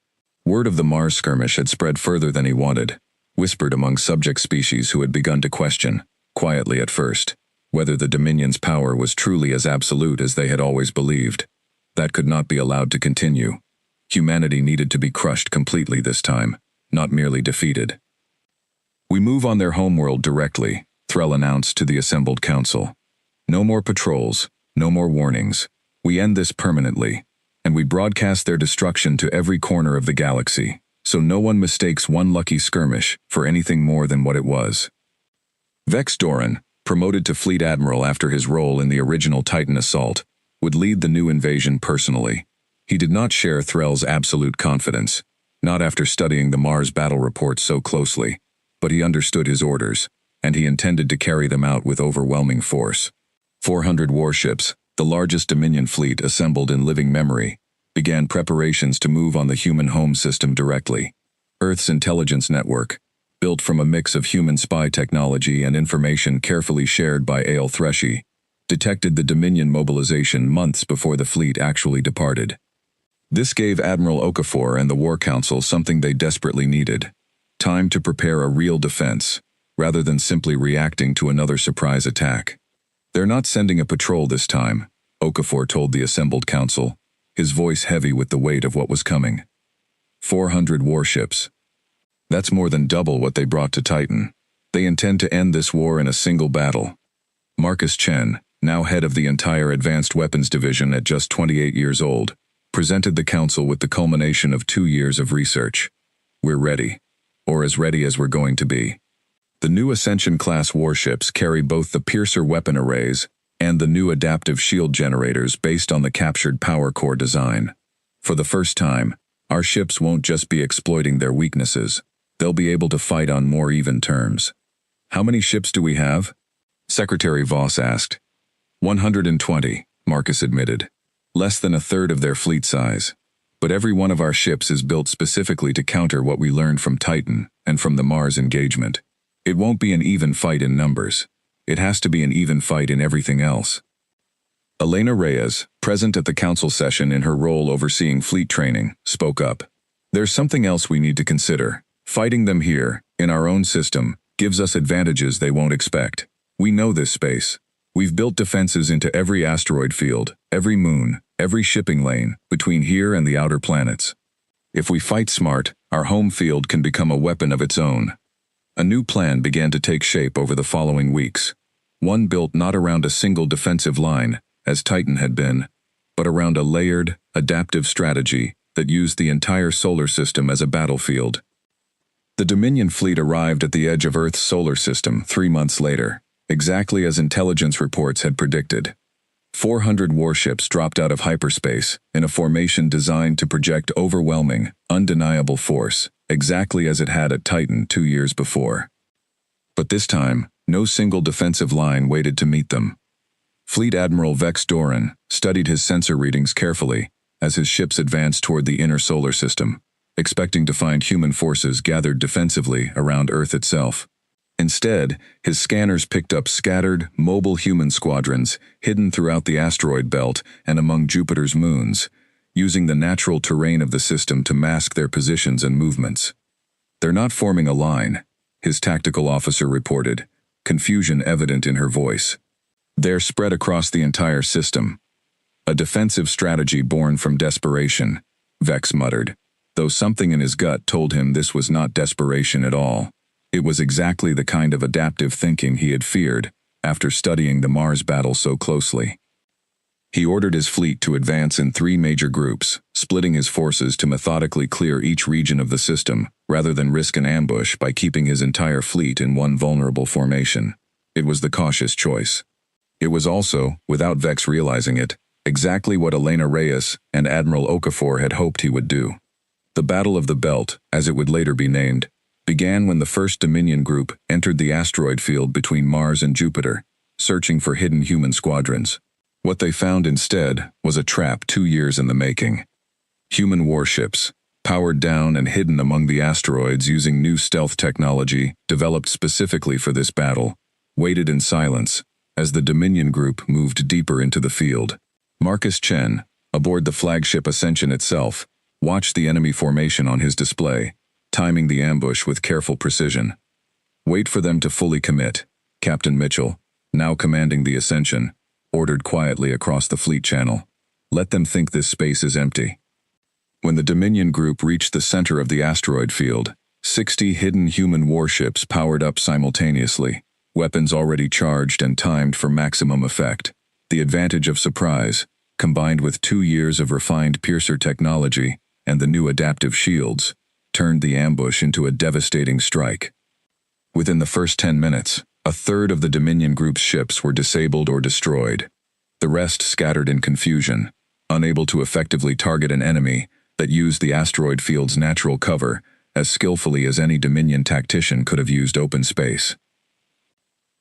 Word of the Mars skirmish had spread further than he wanted, whispered among subject species who had begun to question, quietly at first, whether the Dominion's power was truly as absolute as they had always believed. That could not be allowed to continue. Humanity needed to be crushed completely this time, not merely defeated. "We move on their homeworld directly," Threll announced to the assembled council. "No more patrols, no more warnings. We end this permanently, and we broadcast their destruction to every corner of the galaxy, so no one mistakes one lucky skirmish for anything more than what it was." Vex Doran, promoted to Fleet Admiral after his role in the original Titan assault, would lead the new invasion personally. He did not share Threll's absolute confidence, not after studying the Mars battle reports so closely, but he understood his orders, and he intended to carry them out with overwhelming force. 400 warships, the largest Dominion fleet assembled in living memory, began preparations to move on the human home system directly. Earth's intelligence network, built from a mix of human spy technology and information carefully shared by Ael Threshi, detected the Dominion mobilization months before the fleet actually departed. This gave Admiral Okafor and the War Council something they desperately needed: time to prepare a real defense, rather than simply reacting to another surprise attack. "They're not sending a patrol this time," Okafor told the assembled council, his voice heavy with the weight of what was coming. 400 warships. That's more than double what they brought to Titan. They intend to end this war in a single battle. Marcus Chen, now head of the entire Advanced Weapons Division at just 28 years old, presented the council with the culmination of 2 years of research. "We're ready, or as ready as we're going to be." The new Ascension-class warships carry both the Piercer weapon arrays and the new adaptive shield generators based on the captured power core design. For the first time, our ships won't just be exploiting their weaknesses. They'll be able to fight on more even terms. "How many ships do we have?" Secretary Voss asked. 120, Marcus admitted. Less than a third of their fleet size. But every one of our ships is built specifically to counter what we learned from Titan and from the Mars engagement. It won't be an even fight in numbers. It has to be an even fight in everything else. Elena Reyes, present at the council session in her role overseeing fleet training, spoke up. "There's something else we need to consider. Fighting them here, in our own system, gives us advantages they won't expect. We know this space. We've built defenses into every asteroid field, every moon, every shipping lane, between here and the outer planets. If we fight smart, our home field can become a weapon of its own." A new plan began to take shape over the following weeks. One built not around a single defensive line, as Titan had been, but around a layered, adaptive strategy that used the entire solar system as a battlefield. The Dominion fleet arrived at the edge of Earth's solar system 3 months later, exactly as intelligence reports had predicted. 400 warships dropped out of hyperspace in a formation designed to project overwhelming, undeniable force, exactly as it had at Titan 2 years before. But this time, no single defensive line waited to meet them. Fleet Admiral Vex Doran studied his sensor readings carefully as his ships advanced toward the inner solar system, expecting to find human forces gathered defensively around Earth itself. Instead, his scanners picked up scattered, mobile human squadrons hidden throughout the asteroid belt and among Jupiter's moons, using the natural terrain of the system to mask their positions and movements. "They're not forming a line," his tactical officer reported, confusion evident in her voice. "They're spread across the entire system. A defensive strategy born from desperation," Vex muttered, though something in his gut told him this was not desperation at all. It was exactly the kind of adaptive thinking he had feared after studying the Mars battle so closely. He ordered his fleet to advance in 3 major groups, splitting his forces to methodically clear each region of the system, rather than risk an ambush by keeping his entire fleet in one vulnerable formation. It was the cautious choice. It was also, without Vex realizing it, exactly what Elena Reyes and Admiral Okafor had hoped he would do. The Battle of the Belt, as it would later be named, began when the first Dominion group entered the asteroid field between Mars and Jupiter, searching for hidden human squadrons. What they found instead was a trap 2 years in the making. Human warships, powered down and hidden among the asteroids using new stealth technology developed specifically for this battle, waited in silence, as the Dominion group moved deeper into the field. Marcus Chen, aboard the flagship Ascension itself, watched the enemy formation on his display, timing the ambush with careful precision. "Wait for them to fully commit," Captain Mitchell, now commanding the Ascension, ordered quietly across the fleet channel. "Let them think this space is empty." When the Dominion group reached the center of the asteroid field, 60 hidden human warships powered up simultaneously, weapons already charged and timed for maximum effect. The advantage of surprise, combined with 2 years of refined piercer technology and the new adaptive shields, turned the ambush into a devastating strike. Within the first 10 minutes, a third of the Dominion group's ships were disabled or destroyed. The rest scattered in confusion, unable to effectively target an enemy that used the asteroid field's natural cover as skillfully as any Dominion tactician could have used open space.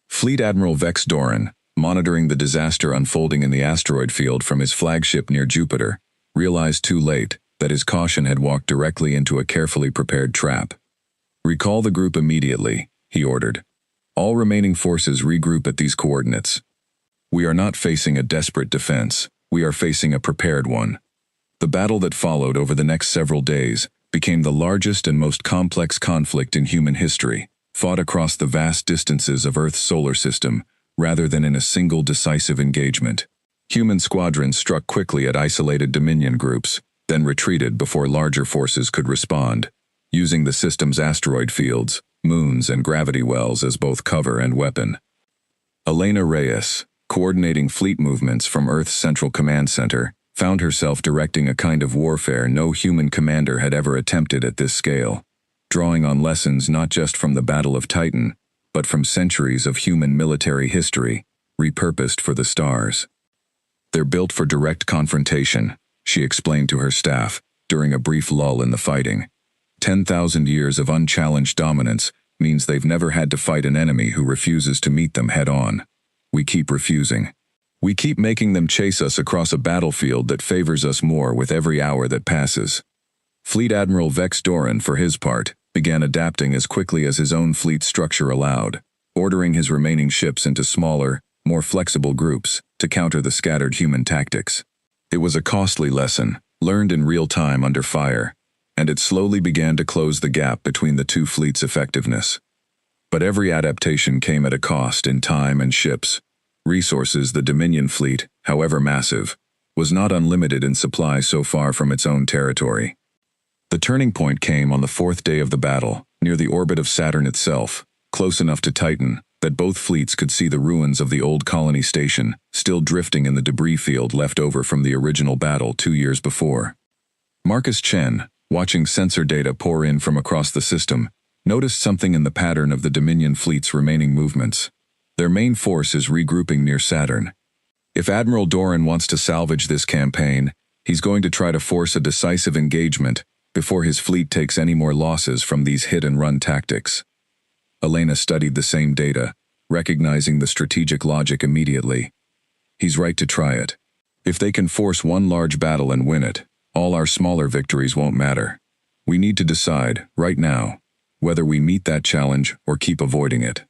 Fleet Admiral Vex Doran, monitoring the disaster unfolding in the asteroid field from his flagship near Jupiter, realized too late that his caution had walked directly into a carefully prepared trap. "Recall the group immediately," he ordered. "All remaining forces regroup at these coordinates. We are not facing a desperate defense, we are facing a prepared one." The battle that followed over the next several days became the largest and most complex conflict in human history, fought across the vast distances of Earth's solar system, rather than in a single decisive engagement. Human squadrons struck quickly at isolated Dominion groups, then retreated before larger forces could respond, using the system's asteroid fields, moons, and gravity wells as both cover and weapon. Elena Reyes, coordinating fleet movements from Earth's Central Command Center, found herself directing a kind of warfare no human commander had ever attempted at this scale, drawing on lessons not just from the Battle of Titan, but from centuries of human military history, repurposed for the stars. "They're built for direct confrontation," she explained to her staff during a brief lull in the fighting. 10,000 years of unchallenged dominance means they've never had to fight an enemy who refuses to meet them head-on. We keep refusing. We keep making them chase us across a battlefield that favors us more with every hour that passes. Fleet Admiral Vex Doran, for his part, began adapting as quickly as his own fleet structure allowed, ordering his remaining ships into smaller, more flexible groups to counter the scattered human tactics. It was a costly lesson, learned in real time under fire, and it slowly began to close the gap between the two fleets' effectiveness. But every adaptation came at a cost in time and ships. Resources. The Dominion fleet, however massive, was not unlimited in supply so far from its own territory. The turning point came on the 4th day of the battle, near the orbit of Saturn itself, close enough to Titan that both fleets could see the ruins of the old colony station still drifting in the debris field left over from the original battle 2 years before. Marcus Chen, watching sensor data pour in from across the system, noticed something in the pattern of the Dominion fleet's remaining movements. Their main force is regrouping near Saturn. If Admiral Doran wants to salvage this campaign, he's going to try to force a decisive engagement before his fleet takes any more losses from these hit-and-run tactics. Elena studied the same data, recognizing the strategic logic immediately. He's right to try it. If they can force one large battle and win it, all our smaller victories won't matter. We need to decide, right now, whether we meet that challenge or keep avoiding it.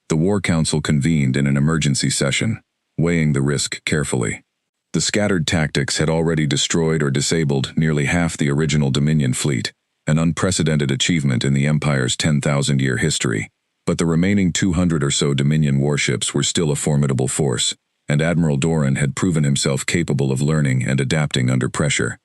The War Council convened in an emergency session, weighing the risk carefully. The scattered tactics had already destroyed or disabled nearly half the original Dominion fleet, an unprecedented achievement in the Empire's 10,000-year history. But the remaining 200 or so Dominion warships were still a formidable force, and Admiral Doran had proven himself capable of learning and adapting under pressure.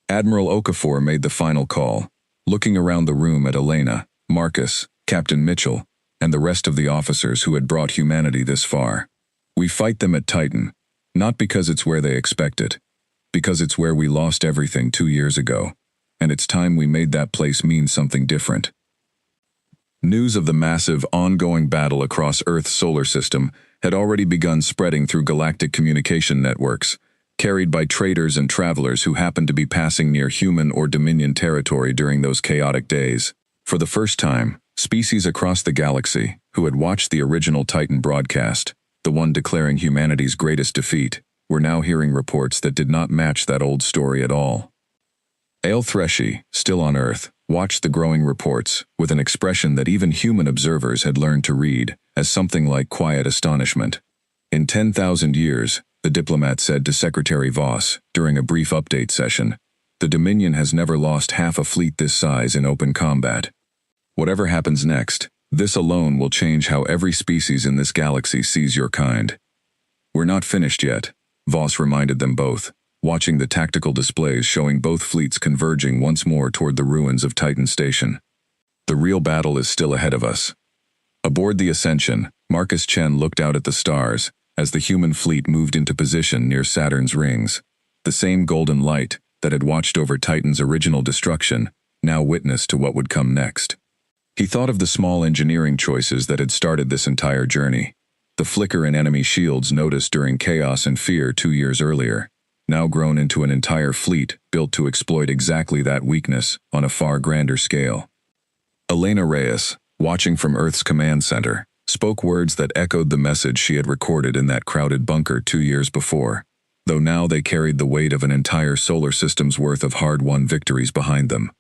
Admiral Okafor made the final call, looking around the room at Elena, Marcus, Captain Mitchell, and the rest of the officers who had brought humanity this far. "We fight them at Titan, not because it's where they expect it, because it's where we lost everything 2 years ago, and it's time we made that place mean something different." News of the massive, ongoing battle across Earth's solar system had already begun spreading through galactic communication networks, carried by traders and travelers who happened to be passing near human or Dominion territory during those chaotic days. For the first time, species across the galaxy, who had watched the original Titan broadcast, the one declaring humanity's greatest defeat, were now hearing reports that did not match that old story at all. Ale Threshy, still on Earth, watched the growing reports with an expression that even human observers had learned to read as something like quiet astonishment. In 10,000 years, the diplomat said to Secretary Voss during a brief update session, the Dominion has never lost half a fleet this size in open combat. Whatever happens next, this alone will change how every species in this galaxy sees your kind. We're not finished yet, Voss reminded them both, watching the tactical displays showing both fleets converging once more toward the ruins of Titan Station. The real battle is still ahead of us. Aboard the Ascension, Marcus Chen looked out at the stars as the human fleet moved into position near Saturn's rings. The same golden light that had watched over Titan's original destruction now witnessed to what would come next. He thought of the small engineering choices that had started this entire journey. The flicker in enemy shields noticed during Chaos and Fear 2 years earlier, now grown into an entire fleet built to exploit exactly that weakness on a far grander scale. Elena Reyes, watching from Earth's command center, spoke words that echoed the message she had recorded in that crowded bunker 2 years before, though now they carried the weight of an entire solar system's worth of hard-won victories behind them.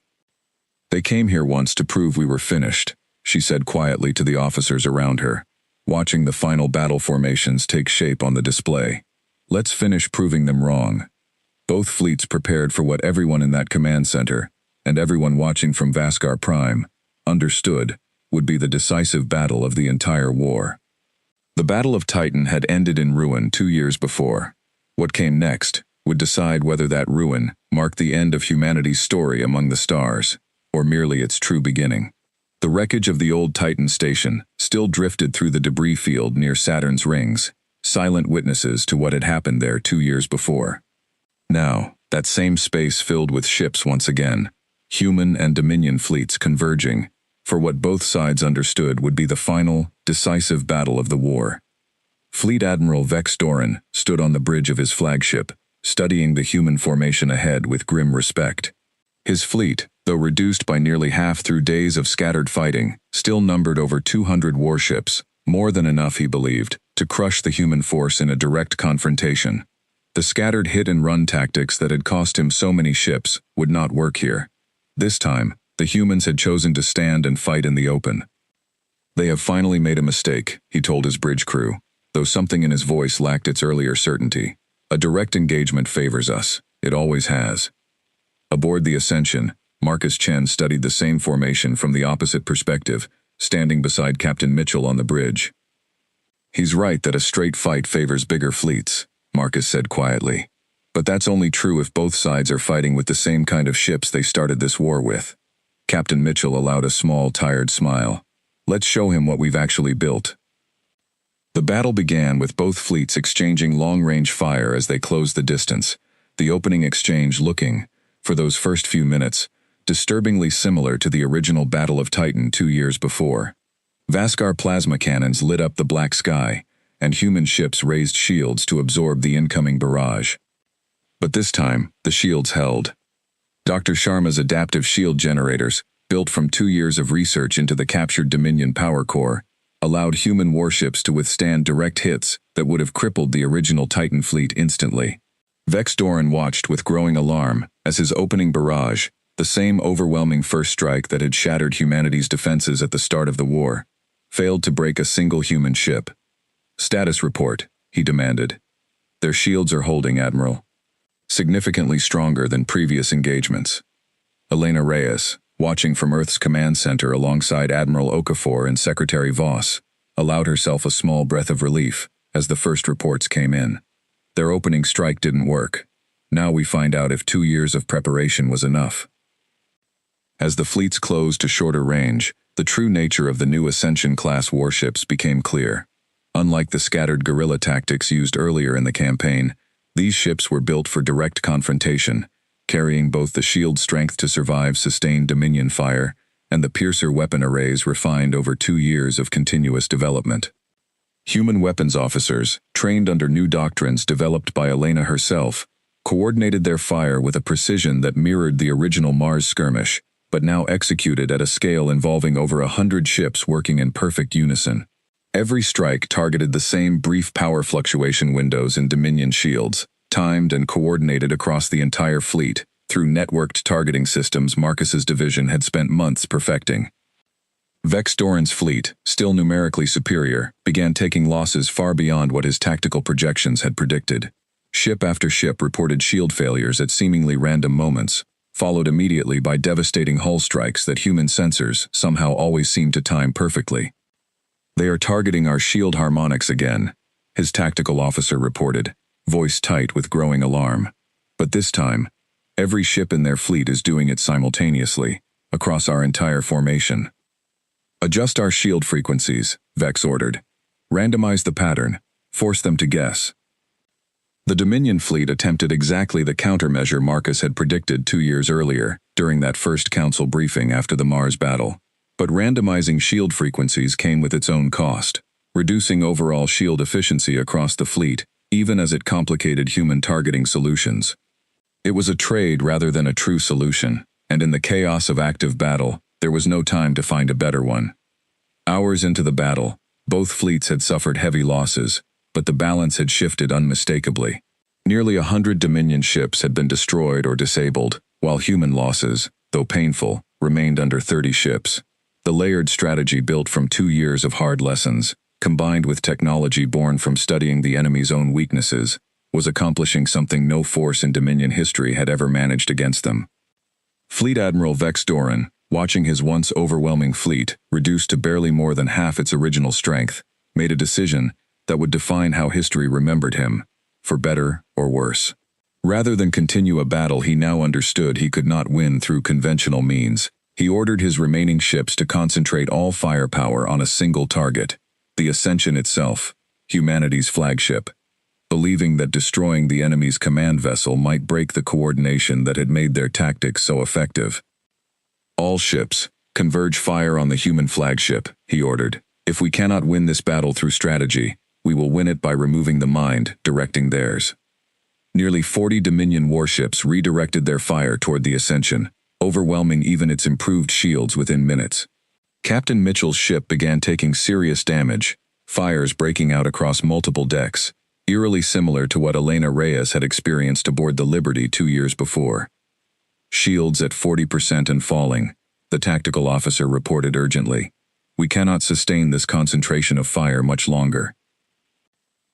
They came here once to prove we were finished, she said quietly to the officers around her, watching the final battle formations take shape on the display. Let's finish proving them wrong. Both fleets prepared for what everyone in that command center, and everyone watching from Vascar Prime, understood would be the decisive battle of the entire war. The Battle of Titan had ended in ruin 2 years before. What came next would decide whether that ruin marked the end of humanity's story among the stars, or merely its true beginning. The wreckage of the old Titan station still drifted through the debris field near Saturn's rings, silent witnesses to what had happened there 2 years before. Now, that same space filled with ships once again, human and Dominion fleets converging, for what both sides understood would be the final, decisive battle of the war. Fleet Admiral Vex Doran stood on the bridge of his flagship, studying the human formation ahead with grim respect. His fleet, though reduced by nearly half through days of scattered fighting, still numbered over 200 warships, more than enough, he believed, to crush the human force in a direct confrontation. The scattered hit-and-run tactics that had cost him so many ships would not work here. This time, the humans had chosen to stand and fight in the open. They have finally made a mistake, he told his bridge crew, though something in his voice lacked its earlier certainty. A direct engagement favors us. It always has. Aboard the Ascension, Marcus Chen studied the same formation from the opposite perspective, standing beside Captain Mitchell on the bridge. He's right that a straight fight favors bigger fleets, Marcus said quietly. But that's only true if both sides are fighting with the same kind of ships they started this war with. Captain Mitchell allowed a small, tired smile. Let's show him what we've actually built. The battle began with both fleets exchanging long-range fire as they closed the distance, the opening exchange looking, for those first few minutes, disturbingly similar to the original Battle of Titan 2 years before. Vascar plasma cannons lit up the black sky, and human ships raised shields to absorb the incoming barrage. But this time, the shields held. Dr. Sharma's adaptive shield generators, built from 2 years of research into the captured Dominion power core, allowed human warships to withstand direct hits that would have crippled the original Titan fleet instantly. Vex Doran watched with growing alarm as his opening barrage, the same overwhelming first strike that had shattered humanity's defenses at the start of the war, failed to break a single human ship. Status report, he demanded. Their shields are holding, Admiral. Significantly stronger than previous engagements. Elena Reyes, watching from Earth's command center alongside Admiral Okafor and Secretary Voss, allowed herself a small breath of relief as the first reports came in. Their opening strike didn't work. Now we find out if 2 years of preparation was enough. As the fleets closed to shorter range, the true nature of the new Ascension-class warships became clear. Unlike the scattered guerrilla tactics used earlier in the campaign, these ships were built for direct confrontation, carrying both the shield strength to survive sustained Dominion fire and the piercer weapon arrays refined over 2 years of continuous development. Human weapons officers, trained under new doctrines developed by Elena herself, coordinated their fire with a precision that mirrored the original Mars skirmish, but now executed at a scale involving over 100 ships working in perfect unison. Every strike targeted the same brief power fluctuation windows in Dominion shields, timed and coordinated across the entire fleet through networked targeting systems Marcus's division had spent months perfecting. Vex Doran's fleet, still numerically superior, began taking losses far beyond what his tactical projections had predicted. Ship after ship reported shield failures at seemingly random moments, followed immediately by devastating hull strikes that human sensors somehow always seemed to time perfectly. "They are targeting our shield harmonics again," his tactical officer reported, voice tight with growing alarm. "But this time, every ship in their fleet is doing it simultaneously, across our entire formation." "Adjust our shield frequencies," Vex ordered. "Randomize the pattern, force them to guess." The Dominion fleet attempted exactly the countermeasure Marcus had predicted 2 years earlier, during that first council briefing after the Mars battle. But randomizing shield frequencies came with its own cost, reducing overall shield efficiency across the fleet, even as it complicated human targeting solutions. It was a trade rather than a true solution, and in the chaos of active battle, there was no time to find a better one. Hours into the battle, both fleets had suffered heavy losses, but the balance had shifted unmistakably. Nearly 100 Dominion ships had been destroyed or disabled, while human losses, though painful, remained under 30 ships. The layered strategy built from 2 years of hard lessons, combined with technology born from studying the enemy's own weaknesses, was accomplishing something no force in Dominion history had ever managed against them. Fleet Admiral Vex Doran, watching his once overwhelming fleet, reduced to barely more than half its original strength, made a decision that would define how history remembered him, for better or worse. Rather than continue a battle he now understood he could not win through conventional means, he ordered his remaining ships to concentrate all firepower on a single target, the Ascension itself, humanity's flagship, believing that destroying the enemy's command vessel might break the coordination that had made their tactics so effective. "All ships, converge fire on the human flagship," he ordered. "If we cannot win this battle through strategy, we will win it by removing the mind directing theirs." Nearly 40 Dominion warships redirected their fire toward the Ascension, overwhelming even its improved shields within minutes. Captain Mitchell's ship began taking serious damage, fires breaking out across multiple decks, eerily similar to what Elena Reyes had experienced aboard the Liberty 2 years before. "Shields at 40% and falling," the tactical officer reported urgently. "We cannot sustain this concentration of fire much longer."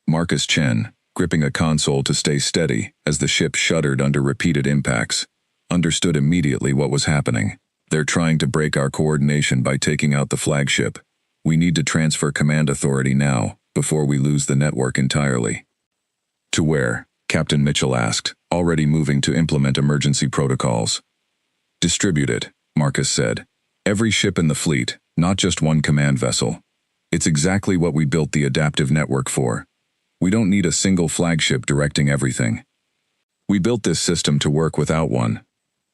Marcus Chen, gripping a console to stay steady as the ship shuddered under repeated impacts, understood immediately what was happening. "They're trying to break our coordination by taking out the flagship. We need to transfer command authority now, before we lose the network entirely." "To where?" Captain Mitchell asked, already moving to implement emergency protocols. "Distribute it," Marcus said. "Every ship in the fleet, not just one command vessel. It's exactly what we built the adaptive network for. We don't need a single flagship directing everything. We built this system to work without one."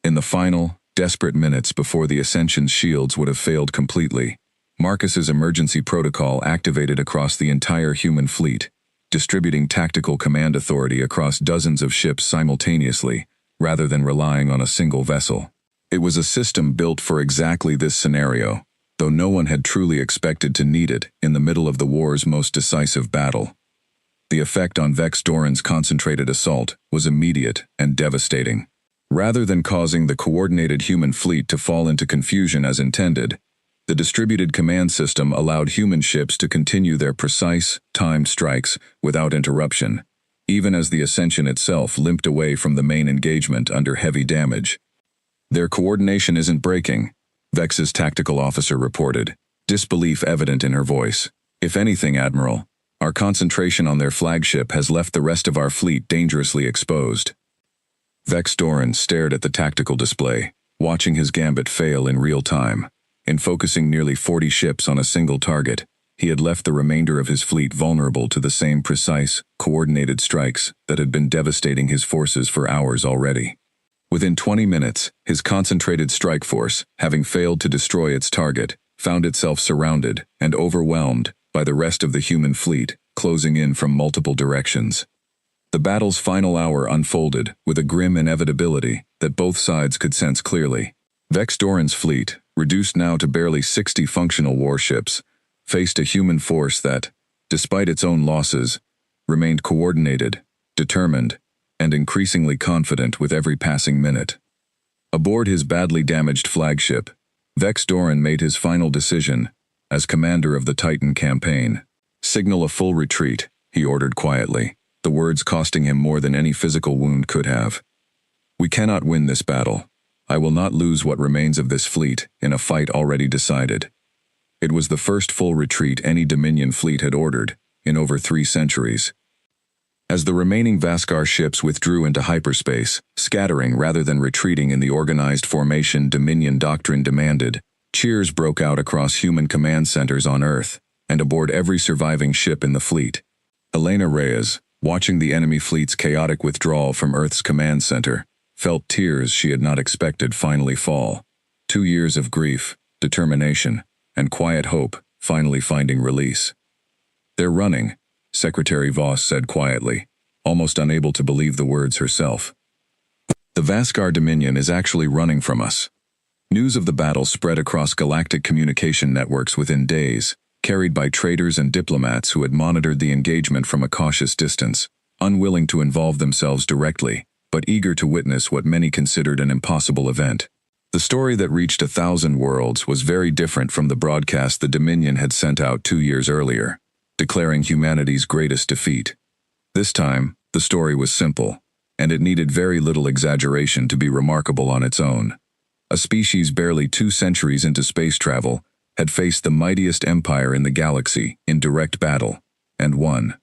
In the final, desperate minutes before the Ascension's shields would have failed completely, Marcus's emergency protocol activated across the entire human fleet, distributing tactical command authority across dozens of ships simultaneously, rather than relying on a single vessel. It was a system built for exactly this scenario, though no one had truly expected to need it in the middle of the war's most decisive battle. The effect on Vex Doran's concentrated assault was immediate and devastating. Rather than causing the coordinated human fleet to fall into confusion as intended, the distributed command system allowed human ships to continue their precise, timed strikes without interruption, even as the Ascension itself limped away from the main engagement under heavy damage. "Their coordination isn't breaking," Vex's tactical officer reported, disbelief evident in her voice. "If anything, Admiral, our concentration on their flagship has left the rest of our fleet dangerously exposed." Vex Doran stared at the tactical display, watching his gambit fail in real time. In focusing nearly 40 ships on a single target, he had left the remainder of his fleet vulnerable to the same precise, coordinated strikes that had been devastating his forces for hours already. Within 20 minutes, his concentrated strike force, having failed to destroy its target, found itself surrounded and overwhelmed by the rest of the human fleet, closing in from multiple directions. The battle's final hour unfolded with a grim inevitability that both sides could sense clearly. Vex Doran's fleet, reduced now to barely 60 functional warships, faced a human force that, despite its own losses, remained coordinated, determined, and increasingly confident with every passing minute. Aboard his badly damaged flagship, Vex Doran made his final decision, as commander of the Titan campaign. "Signal a full retreat," he ordered quietly, the words costing him more than any physical wound could have. "We cannot win this battle. I will not lose what remains of this fleet in a fight already decided." It was the first full retreat any Dominion fleet had ordered in over 3 centuries. As the remaining Vascar ships withdrew into hyperspace, scattering rather than retreating in the organized formation Dominion doctrine demanded, cheers broke out across human command centers on Earth and aboard every surviving ship in the fleet. Elena Reyes, watching the enemy fleet's chaotic withdrawal from Earth's command center, felt tears she had not expected finally fall. 2 years of grief, determination, and quiet hope finally finding release. "They're running," Secretary Voss said quietly, almost unable to believe the words herself. "The Vascar Dominion is actually running from us." News of the battle spread across galactic communication networks within days, carried by traders and diplomats who had monitored the engagement from a cautious distance, unwilling to involve themselves directly, but eager to witness what many considered an impossible event. The story that reached 1,000 worlds was very different from the broadcast the Dominion had sent out 2 years earlier, declaring humanity's greatest defeat. This time, the story was simple, and it needed very little exaggeration to be remarkable on its own. A species barely 2 centuries into space travel had faced the mightiest empire in the galaxy in direct battle, and won.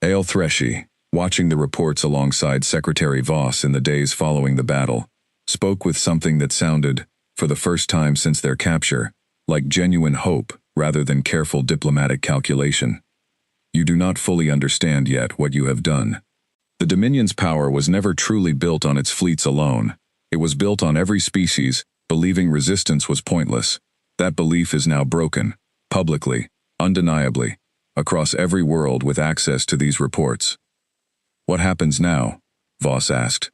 Ael Threshi, watching the reports alongside Secretary Voss in the days following the battle, spoke with something that sounded, for the first time since their capture, like genuine hope rather than careful diplomatic calculation. "You do not fully understand yet what you have done. The Dominion's power was never truly built on its fleets alone. It was built on every species, believing resistance was pointless. That belief is now broken, publicly, undeniably, across every world with access to these reports." "What happens now?" Voss asked.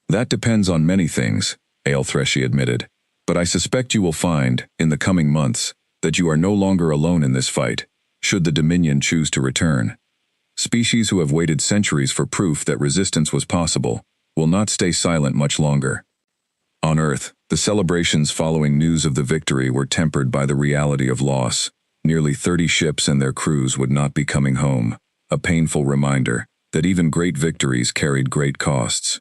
"That depends on many things," Ael Threshi admitted, "but I suspect you will find, in the coming months, that you are no longer alone in this fight, should the Dominion choose to return. Species who have waited centuries for proof that resistance was possible will not stay silent much longer." On Earth, the celebrations following news of the victory were tempered by the reality of loss. Nearly 30 ships and their crews would not be coming home, a painful reminder that even great victories carried great costs.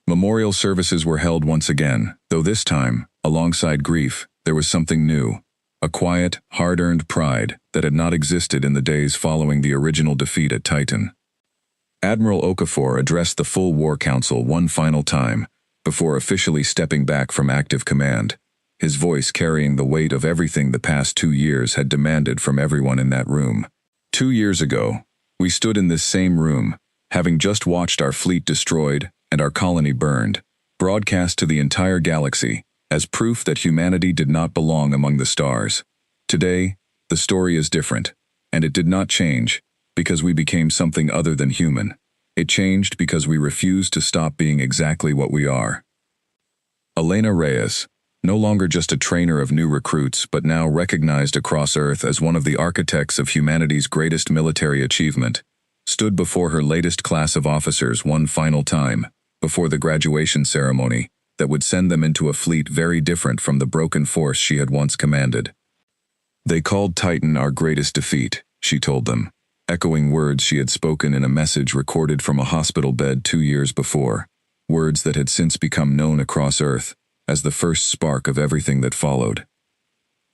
Memorial services were held once again, though this time, alongside grief, there was something new. A quiet, hard-earned pride that had not existed in the days following the original defeat at Titan. Admiral Okafor addressed the full War Council one final time, before officially stepping back from active command, his voice carrying the weight of everything the past 2 years had demanded from everyone in that room. 2 years ago, we stood in this same room, having just watched our fleet destroyed and our colony burned, broadcast to the entire galaxy, as proof that humanity did not belong among the stars. Today, the story is different, and it did not change because we became something other than human. It changed because we refused to stop being exactly what we are. Elena Reyes, no longer just a trainer of new recruits but now recognized across Earth as one of the architects of humanity's greatest military achievement, stood before her latest class of officers one final time, before the graduation ceremony, that would send them into a fleet very different from the broken force she had once commanded. "They called Titan our greatest defeat," she told them, echoing words she had spoken in a message recorded from a hospital bed 2 years before, words that had since become known across Earth as the first spark of everything that followed.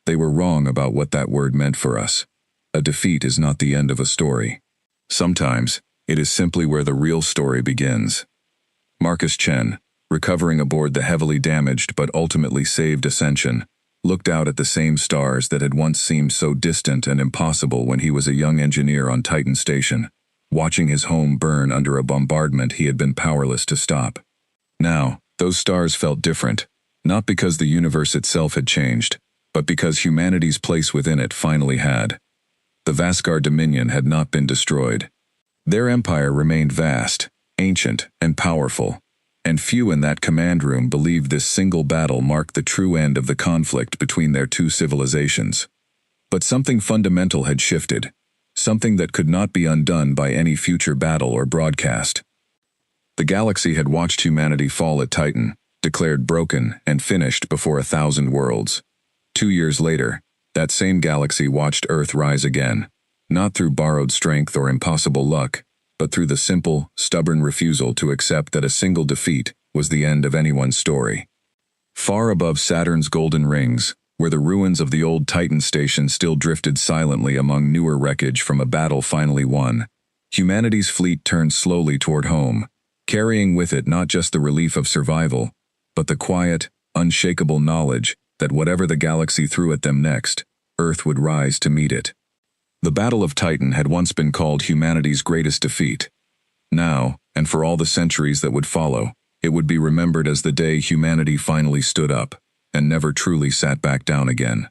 They were wrong about what that word meant for us. A defeat is not the end of a story. Sometimes, it is simply where the real story begins. Marcus Chen, recovering aboard the heavily damaged but ultimately saved Ascension, looked out at the same stars that had once seemed so distant and impossible when he was a young engineer on Titan Station, watching his home burn under a bombardment he had been powerless to stop. Now, those stars felt different, not because the universe itself had changed, but because humanity's place within it finally had. The Vascar Dominion had not been destroyed. Their empire remained vast, ancient, and powerful, and few in that command room believed this single battle marked the true end of the conflict between their 2 civilizations. But something fundamental had shifted, something that could not be undone by any future battle or broadcast. The galaxy had watched humanity fall at Titan, declared broken and finished before 1,000 worlds. 2 years later, that same galaxy watched Earth rise again, not through borrowed strength or impossible luck, but through the simple, stubborn refusal to accept that a single defeat was the end of anyone's story. Far above Saturn's golden rings, where the ruins of the old Titan station still drifted silently among newer wreckage from a battle finally won, humanity's fleet turned slowly toward home, carrying with it not just the relief of survival, but the quiet, unshakable knowledge that whatever the galaxy threw at them next, Earth would rise to meet it. The Battle of Titan had once been called humanity's greatest defeat. Now, and for all the centuries that would follow, it would be remembered as the day humanity finally stood up and never truly sat back down again.